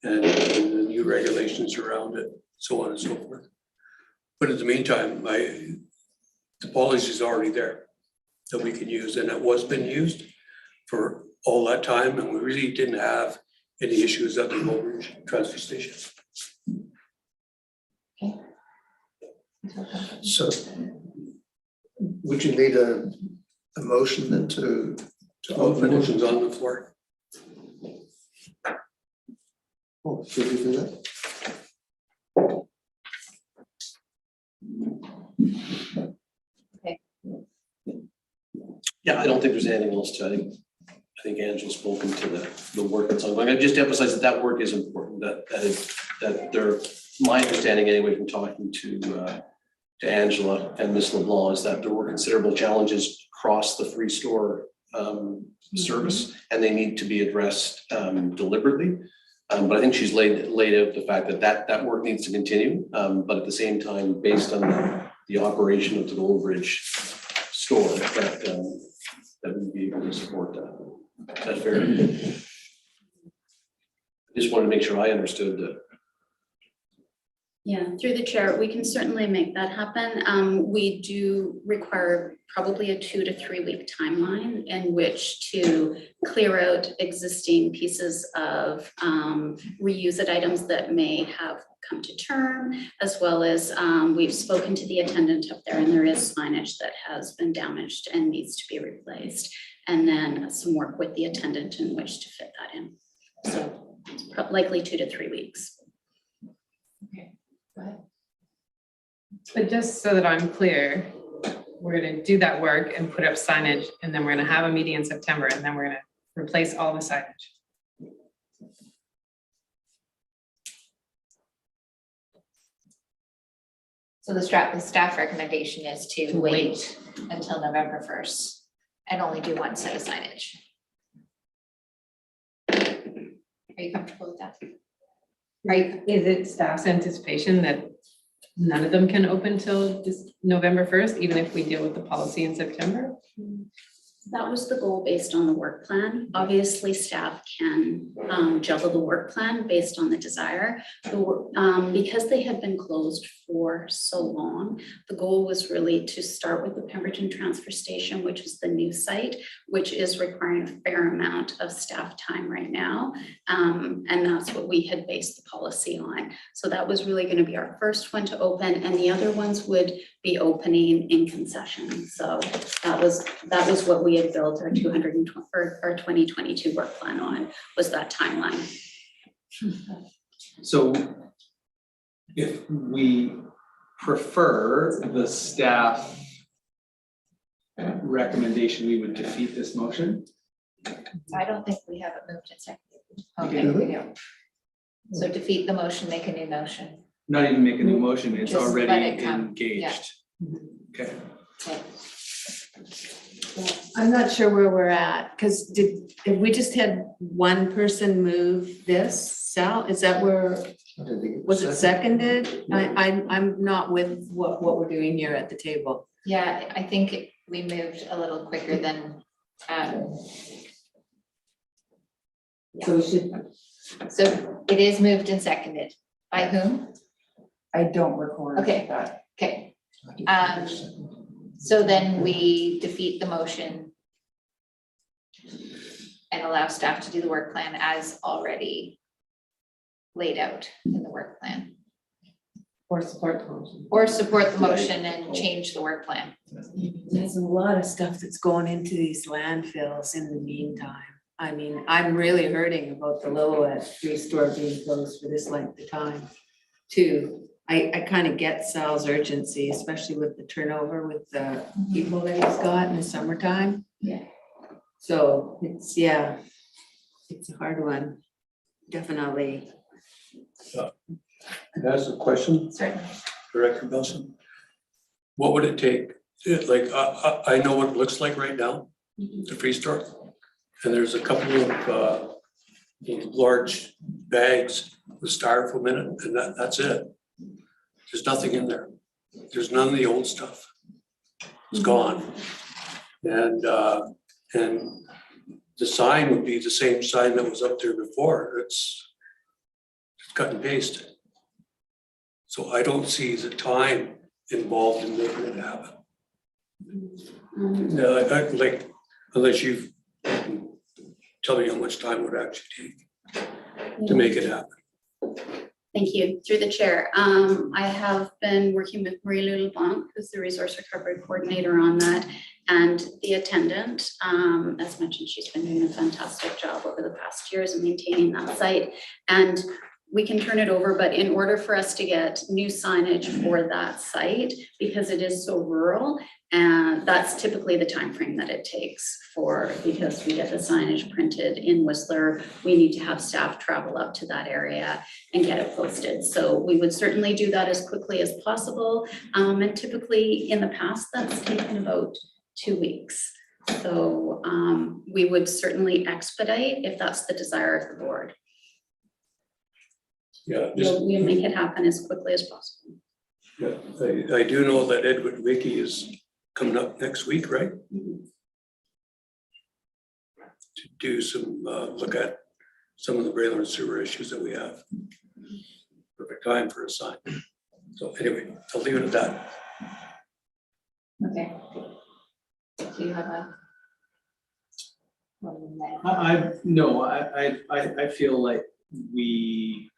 and the new regulations around it, so on and so forth. But in the meantime, the policy is already there. that we can use, and it was been used for all that time, and we really didn't have any issues at the Lowbridge transfer station. So would you need a motion then to open it? Motion's on the floor. Oh, should we do that? Yeah, I don't think there's anything else to, I think Angela's spoken to the work that's ongoing. I just emphasize that work is important, that they're, my understanding anyway from talking to Angela and Ms. LeBlanc is that there were considerable challenges across the free store service, and they need to be addressed deliberately. But I think she's laid out the fact that work needs to continue, but at the same time, based on the operation of the Lowbridge store, that we'd be able to support that. Is that fair? I just wanted to make sure I understood that. Yeah, through the chair, we can certainly make that happen. We do require probably a 2 to 3 week timeline in which to clear out existing pieces of reused items that may have come to term, as well as we've spoken to the attendant up there, and there is signage that has been damaged and needs to be replaced. And then some work with the attendant in which to fit that in. So it's likely 2 to 3 weeks. Go ahead. But just so that I'm clear, we're gonna do that work and put up signage, and then we're gonna have a meeting in September, and then we're gonna replace all the signage. So the staff recommendation is to wait until November 1st and only do one set of signage. Are you comfortable with that? Right, is it staff's anticipation that none of them can open till this November 1st, even if we deal with the policy in September? That was the goal based on the work plan. Obviously, staff can juggle the work plan based on the desire. Because they had been closed for so long, the goal was really to start with the Pemberton transfer station, which is the new site, which is requiring a fair amount of staff time right now. And that's what we had based the policy on. So that was really going to be our first one to open, and the other ones would be opening in concession. So that was what we had built our 2022 work plan on, was that timeline. So if we prefer the staff recommendation, we would defeat this motion. I don't think we have it moved and seconded. Okay. Okay, we don't. So defeat the motion, make a new motion. Not even make a new motion, it's Just let already it come, engaged. Okay. I'm not sure where we're at, because did we just had one person move this, Sal? Is that where, was it seconded? I'm not with what we're doing here at the table. Yeah, I think we moved a little quicker than. So we should. So it is moved and seconded. By whom? I don't record Okay. that. Okay. So then we defeat the motion and allow staff to do the work plan as already laid out in the work plan. Or support the motion. Or support the motion and change the work plan. There's a lot of stuff that's going into these landfills in the meantime. I mean, I'm really hurting about the Lillooet free store being closed for this length of time too. I kind of get Sal's urgency, especially with the turnover with the people that he's got in the summertime. Yeah. So it's a hard one, definitely. Can I ask a question? Certainly. Director Belson? What would it take? I know what it looks like right now, the free store. And there's a couple of large bags with styrofoam in it, and that's it. There's nothing in there. There's none of the old stuff. It's gone. And the sign would be the same sign that was up there before. It's cut and paste. So I don't see the time involved in making it happen. No, I'd like, unless you tell me how much time it would actually take to make it happen. Thank you. Through the chair, I have been working with Marie-Lillooet, who's the resource recovery coordinator on that, and the attendant. As mentioned, she's been doing a fantastic job over the past years of maintaining that site. And we can turn it over, but in order for us to get new signage for that site, because it is so rural, and that's typically the time frame that it takes because we get the signage printed in Whistler, we need to have staff travel up to that area and get it posted. So we would certainly do that as quickly as possible. And typically in the past, that's taken about 2 weeks. So we would certainly expedite if that's the desire of the board. Yeah, We'll make it happen as quickly as possible. yeah, I do know that Edward Wiki is coming up next week, right? To do some, look at some of the Braylor and sewer issues that we have. Perfect time for a sign. So anyway, I'll leave it at that. Okay. Do you have a? I feel like we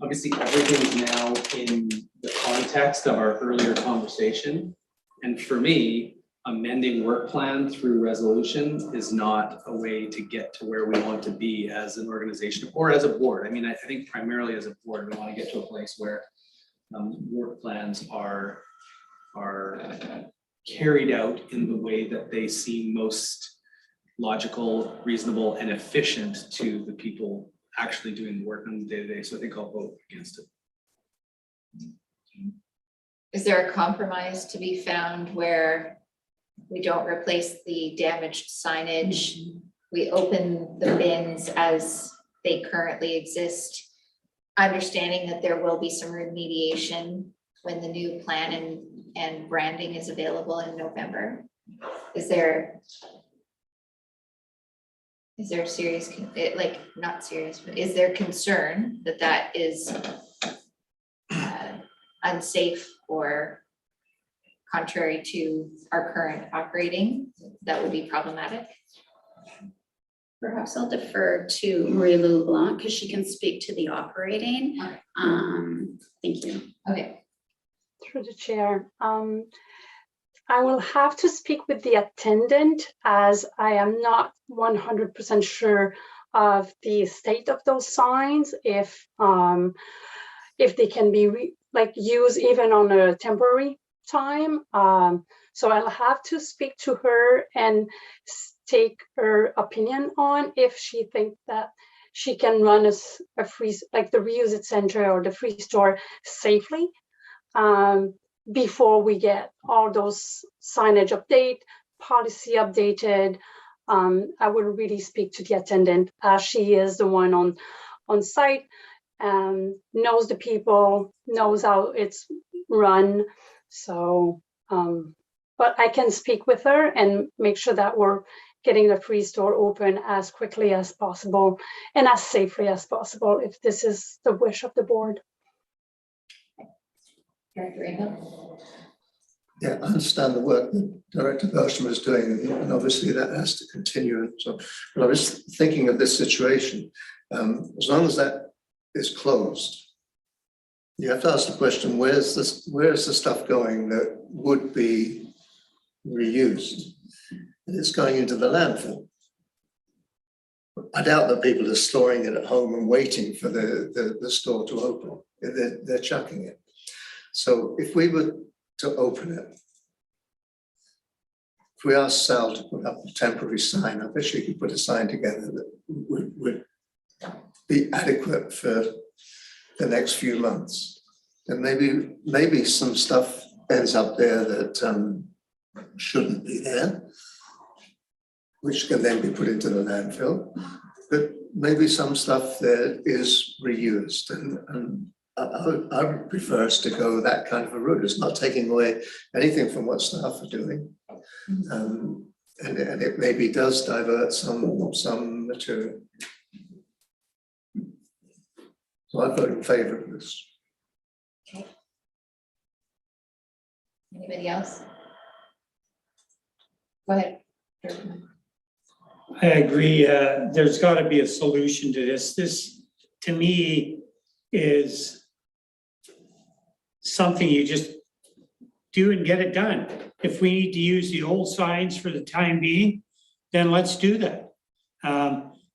obviously everything's now in the context of our earlier conversation. And for me, amending work plan through resolution is not a way to get to where we want to be as an organization or as a board. I mean, I think primarily as a board, we want to get to a place where work plans are carried out in the way that they seem most logical, reasonable, and efficient to the people actually doing the work on the day-to-day. So I think I'll vote against it. Is there a compromise to be found where we don't replace the damaged signage? We open the bins as they currently exist, understanding that there will be some remediation when the new plan and branding is available in November? Is there serious, like not serious, but is there concern that that is unsafe or contrary to our current operating, that would be problematic? Perhaps I'll defer to Marie-Lillooet because she can speak to the operating. Thank you. Okay. Through the chair. I will have to speak with the attendant as I am not 100% sure of the state of those signs, if they can be used even on a temporary time. So I'll have to speak to her and take her opinion on if she thinks that she can run a free, like the reuse it center or the free store safely. Before we get all those signage update, policy updated. I would really speak to the attendant as she is the one on site, knows the people, knows how it's run. So, but I can speak with her and make sure that we're getting the free store open as quickly as possible and as safely as possible if this is the wish of the board. Yeah, I understand the work that Director Bertram is doing, and obviously that has to continue. And so, but I was thinking of this situation, as long as that is closed, you have to ask the question: where's the stuff going that would be reused? And it's going into the landfill. I doubt that people are storing it at home and waiting for the store to open. They're chucking it. So if we were to open it, if we asked Sal to put up a temporary sign, I bet she could put a sign together that would be adequate for the next few months. And maybe some stuff ends up there that shouldn't be there, which can then be put into the landfill. But maybe some stuff there is reused, and I would prefer us to go that kind of a route. It's not taking away anything from what staff are doing. And it maybe does divert some material. So I vote in favour of this. Anybody else? Go ahead. I agree, there's gotta be a solution to this. This, to me, is something you just do and get it done. If we need to use the old signs for the time being, then let's do that.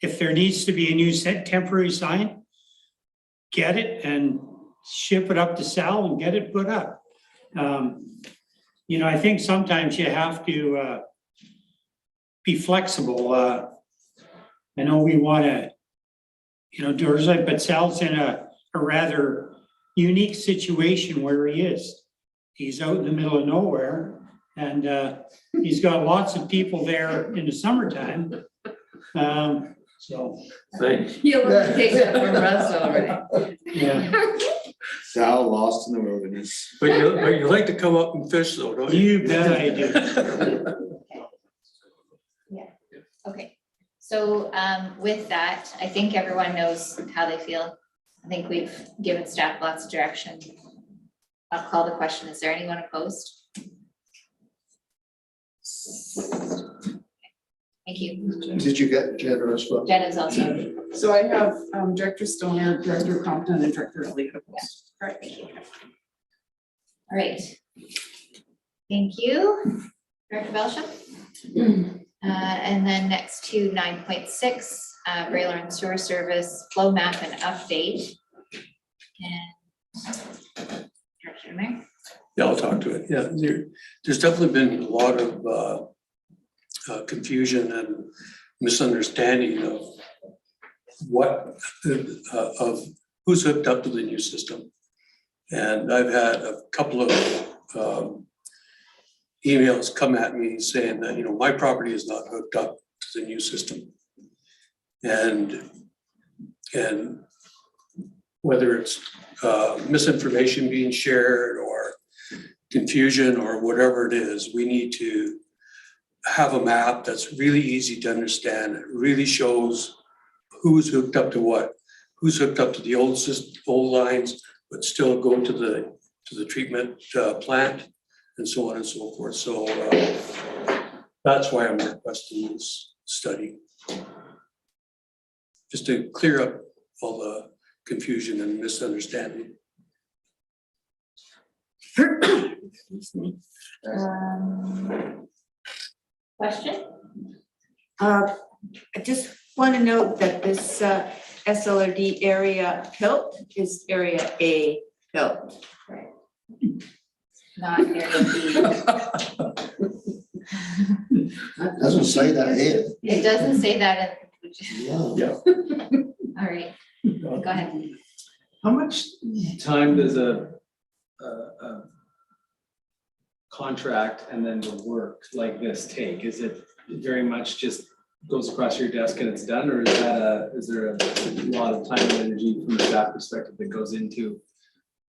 If there needs to be a new temporary sign, get it and ship it up to Sal and get it put up. You know, I think sometimes you have to be flexible. I know we want to, you know, do it, but Sal's in a rather unique situation where he is. He's out in the middle of nowhere, and he's got lots of people there in the summertime. So. Thanks. You'll take that from Russ already. Yeah. Sal lost in the wilderness. But you like to come up and fish though, don't you? You bet I do. Okay, so with that, I think everyone knows how they feel. I think we've given staff lots of direction. I'll call the question. Is there anyone opposed? Thank you. Did you get Jenna as well? Jenna's also. So I have Director Stoner, Director Compton, and Director Elliott opposed. All right, thank you. All right. Thank you. Director Belsham? And then next to 9.6, Brailer and Sewer Service flow map and update. And Director Demare? Yeah, I'll talk to it. Yeah, there's definitely been a lot of confusion and misunderstanding of what, of who's hooked up to the new system. And I've had a couple of emails come at me saying that, you know, my property is not hooked up to the new system. And whether it's misinformation being shared or confusion or whatever it is, we need to have a map that's really easy to understand. It really shows who's hooked up to what, who's hooked up to the old lines, but still go to the treatment plant, and so on and so forth. So that's why I'm requesting this study. Just to clear up all the confusion and misunderstanding. Question? I just want to note that this SLRD area PILT is area A PILT. Not area B. Doesn't say that here. It doesn't say that. Yeah. All right, go ahead. How much time does a contract and then the work like this take? Is it very much just goes across your desk and it's done, or is there a lot of time and energy from the staff perspective that goes into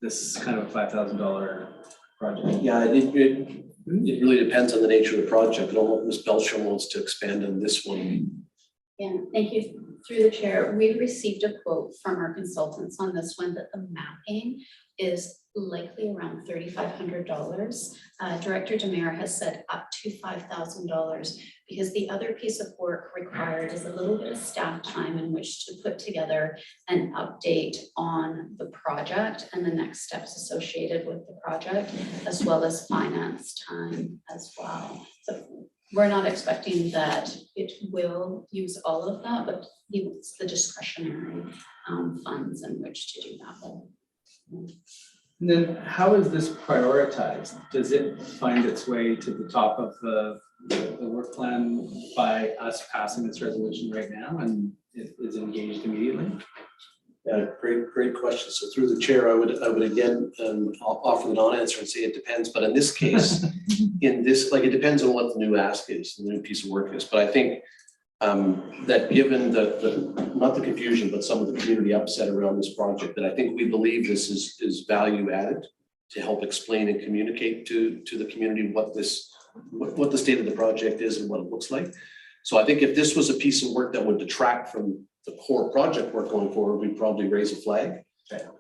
this kind of $5,000 project? Yeah, it really depends on the nature of the project. I don't know if Ms. Belcher wants to expand on this one. Yeah, thank you. Through the chair, we received a quote from our consultants on this one that the mapping is likely around $3,500. Director Demare has said up to $5,000 because the other piece of work required is a little bit of staff time in which to put together an update on the project and the next steps associated with the project, as well as finance time as well. So we're not expecting that it will use all of that, but it's the discretionary funds in which to do that. And then how is this prioritized? Does it find its way to the top of the work plan by us passing this resolution right now, and it is engaged immediately? Yeah, great question. So through the chair, I would again offer the non-answer and say it depends. But in this case, it depends on what the new ask is, the new piece of work is. But I think that given not the confusion, but some of the community upset around this project, that I think we believe this is value added to help explain and communicate to the community what the state of the project is and what it looks like. So I think if this was a piece of work that would detract from the core project work going forward, we'd probably raise a flag.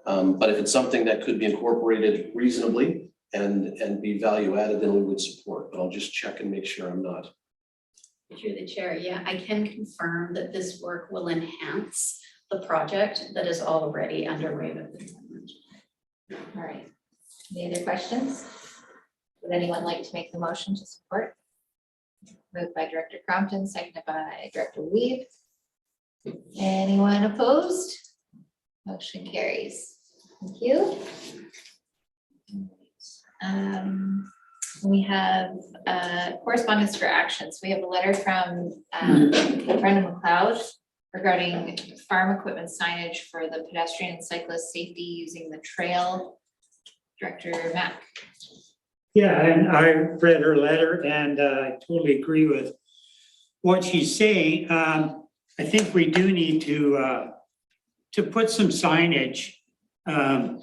But if it's something that could be incorporated reasonably and be value added, then we would support, but I'll just check and make sure I'm not. Through the chair, yeah, I can confirm that this work will enhance the project that is already underway with the department. All right. Any other questions? Would anyone like to make the motion to support? Moved by Director Crompton, seconded by Director Weave. Anyone opposed? Motion carries. Thank you. We have correspondence for actions. We have a letter from Brennan McLeod regarding farm equipment signage for the pedestrian and cyclist safety using the trail. Director Mack. Yeah, and I read her letter and I totally agree with what she's saying. I think we do need to put some signage on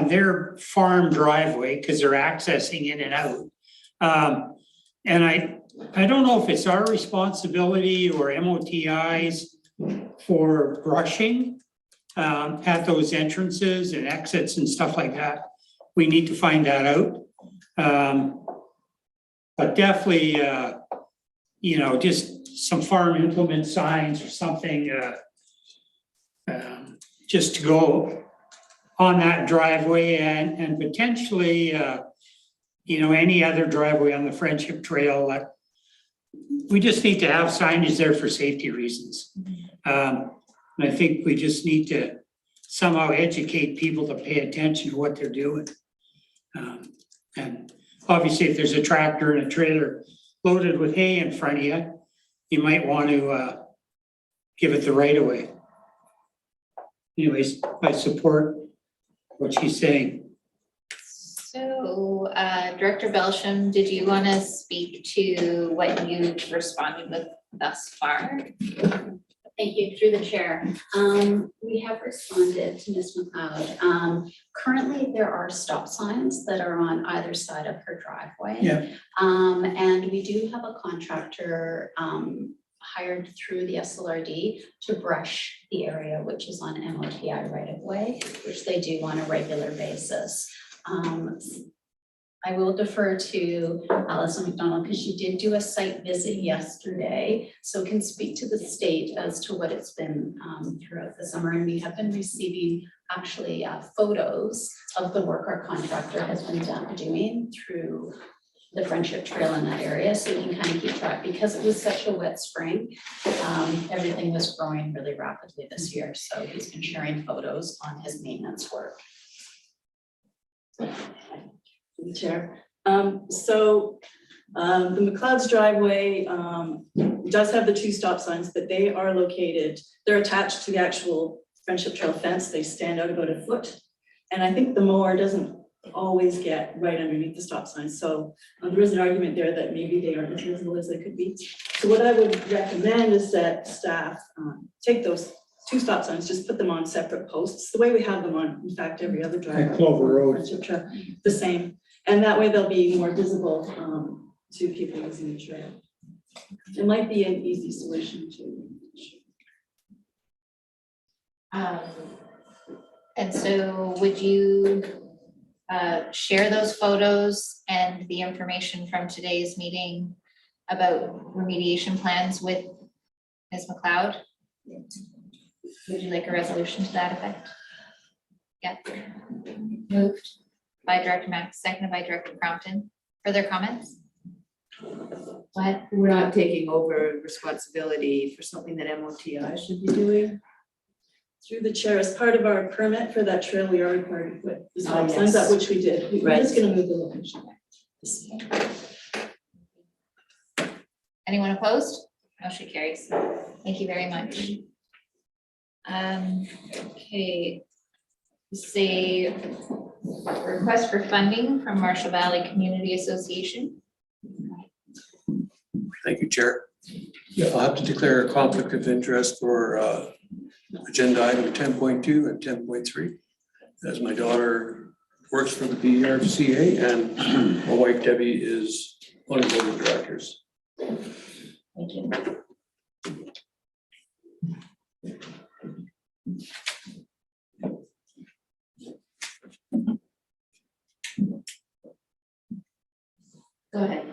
their farm driveway, because they're accessing in and out. And I don't know if it's our responsibility or MOTI's for brushing at those entrances and exits and stuff like that. We need to find that out. But definitely, just some farm implement signs or something, just to go on that driveway and potentially, any other driveway on the Friendship Trail. We just need to have signage there for safety reasons. And I think we just need to somehow educate people to pay attention to what they're doing. And obviously, if there's a tractor and a trailer loaded with hay in front of you, you might want to give it the right of way. Anyways, I support what she's saying. So, Director Belsham, did you want to speak to what you've responded with thus far? Thank you, through the chair. We have responded to Ms. McLeod. Currently, there are stop signs that are on either side of her driveway. Yeah. And we do have a contractor hired through the SLRD to brush the area, which is on MOTI right of way, which they do on a regular basis. I will defer to Alison McDonald because she did do a site visit yesterday, so can speak to the state as to what it's been throughout the summer. And we have been receiving actually photos of the work our contractor has been doing through the Friendship Trail in that area, so we can kind of keep track. Because it was such a wet spring, everything was growing really rapidly this year. So he's been sharing photos on his maintenance work. Chair. The McLeod's driveway does have the two stop signs, but they are located, they're attached to the actual Friendship Trail fence. They stand out about a foot. And I think the mower doesn't always get right underneath the stop sign. So there is an argument there that maybe they aren't as visible as they could be. So what I would recommend is that staff take those two stop signs, just put them on separate posts, the way we have them on, in fact, every other driveway. Like Clover Road. Friendship Trail, the same. And that way they'll be more visible to people using the trail. It might be an easy solution to. And so would you share those photos and the information from today's meeting about remediation plans with Ms. McLeod? Would you like a resolution to that effect? Yeah. Moved by Director Mack, seconded by Director Crompton. Further comments? What? We're not taking over responsibility for something that MOTI should be doing. Through the chair, as part of our permit for that trail, we are required to put the stop yes. signs up, which we did. We're Right. just gonna move the location. Anyone opposed? Motion carries. Thank you very much. Okay. This is a request for funding from Marshall Valley Community Association. Thank you, Chair. Yeah, I'll have to declare a conflict of interest for agenda item 10.2 and 10.3. As my daughter works for the PRCA and my wife Debbie is one of the board of directors. Thank you. Go ahead.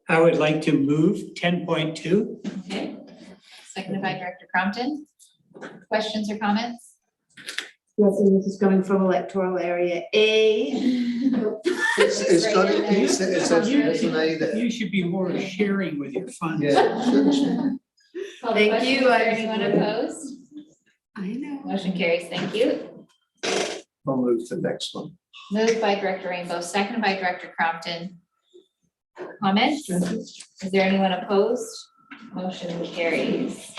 I would like to move 10.2. Okay. Seconded by Director Crompton. Questions or comments? Yes, and this is coming from electoral area A. It's got, it's an A there. You should be more sharing with your funds. Yeah. Call the Thank question. you. Is there anyone opposed? I know. Motion carries. Thank you. I'll move to the next one. Moved by Director Rainbow, seconded by Director Crompton. Comments? Is there anyone opposed? Motion carries.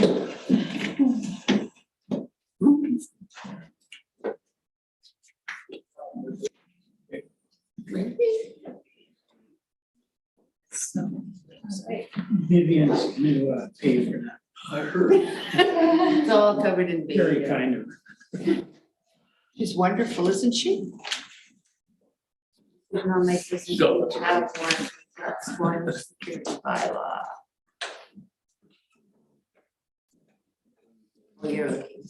Vivian's gonna pay for that. I heard. It's all covered in B. Very kind of her. She's wonderful, isn't she? And I'll make this into tab one, that's one security bylaw. You're looking.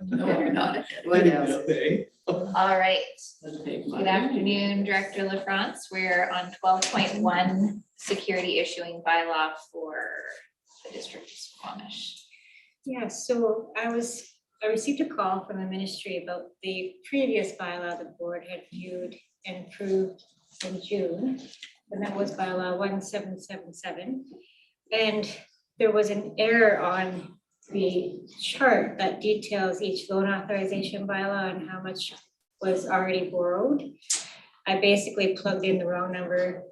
No, you're not. What else? All right. Good afternoon, Director LaFrance. We're on 12.1 security issuing bylaw for the district of Squamish. Yeah, so I received a call from the ministry about the previous bylaw the board had viewed and approved in June. And that was bylaw 1777. And there was an error on the chart that details each loan authorization bylaw and how much was already borrowed. I basically plugged in the wrong number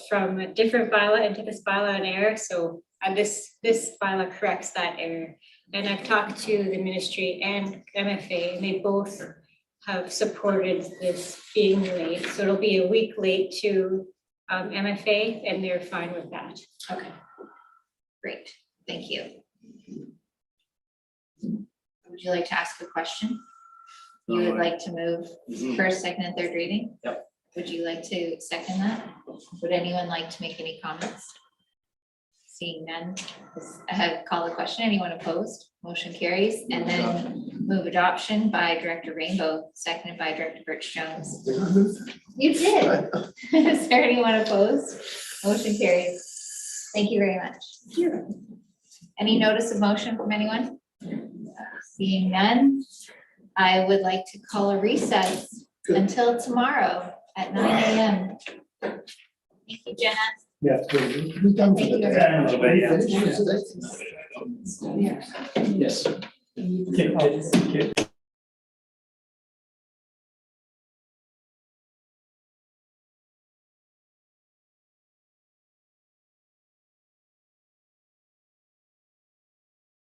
from a different bylaw into this bylaw in error. So this bylaw corrects that error. And I've talked to the ministry and MFA, and they both have supported this being late. So it'll be a week late to MFA, and they're fine with that. Okay. Great, thank you. Would you like to ask a question? You would like to move first, second, and third reading? Yep. Would you like to second that? Would anyone like to make any comments? Seeing none, I have called the question. Anyone opposed? Motion carries. And then move adoption by Director Rainbow, seconded by Director Birch Jones. Did I move that? You did. Is there anyone opposed? Motion carries. Thank you very much. Any notice of motion from anyone? Seeing none, I would like to call a recess until tomorrow at 9 a.m. Thank you, Jenna. Yeah. Who's done for the day? Yeah. Finished for today? Yes. Okay.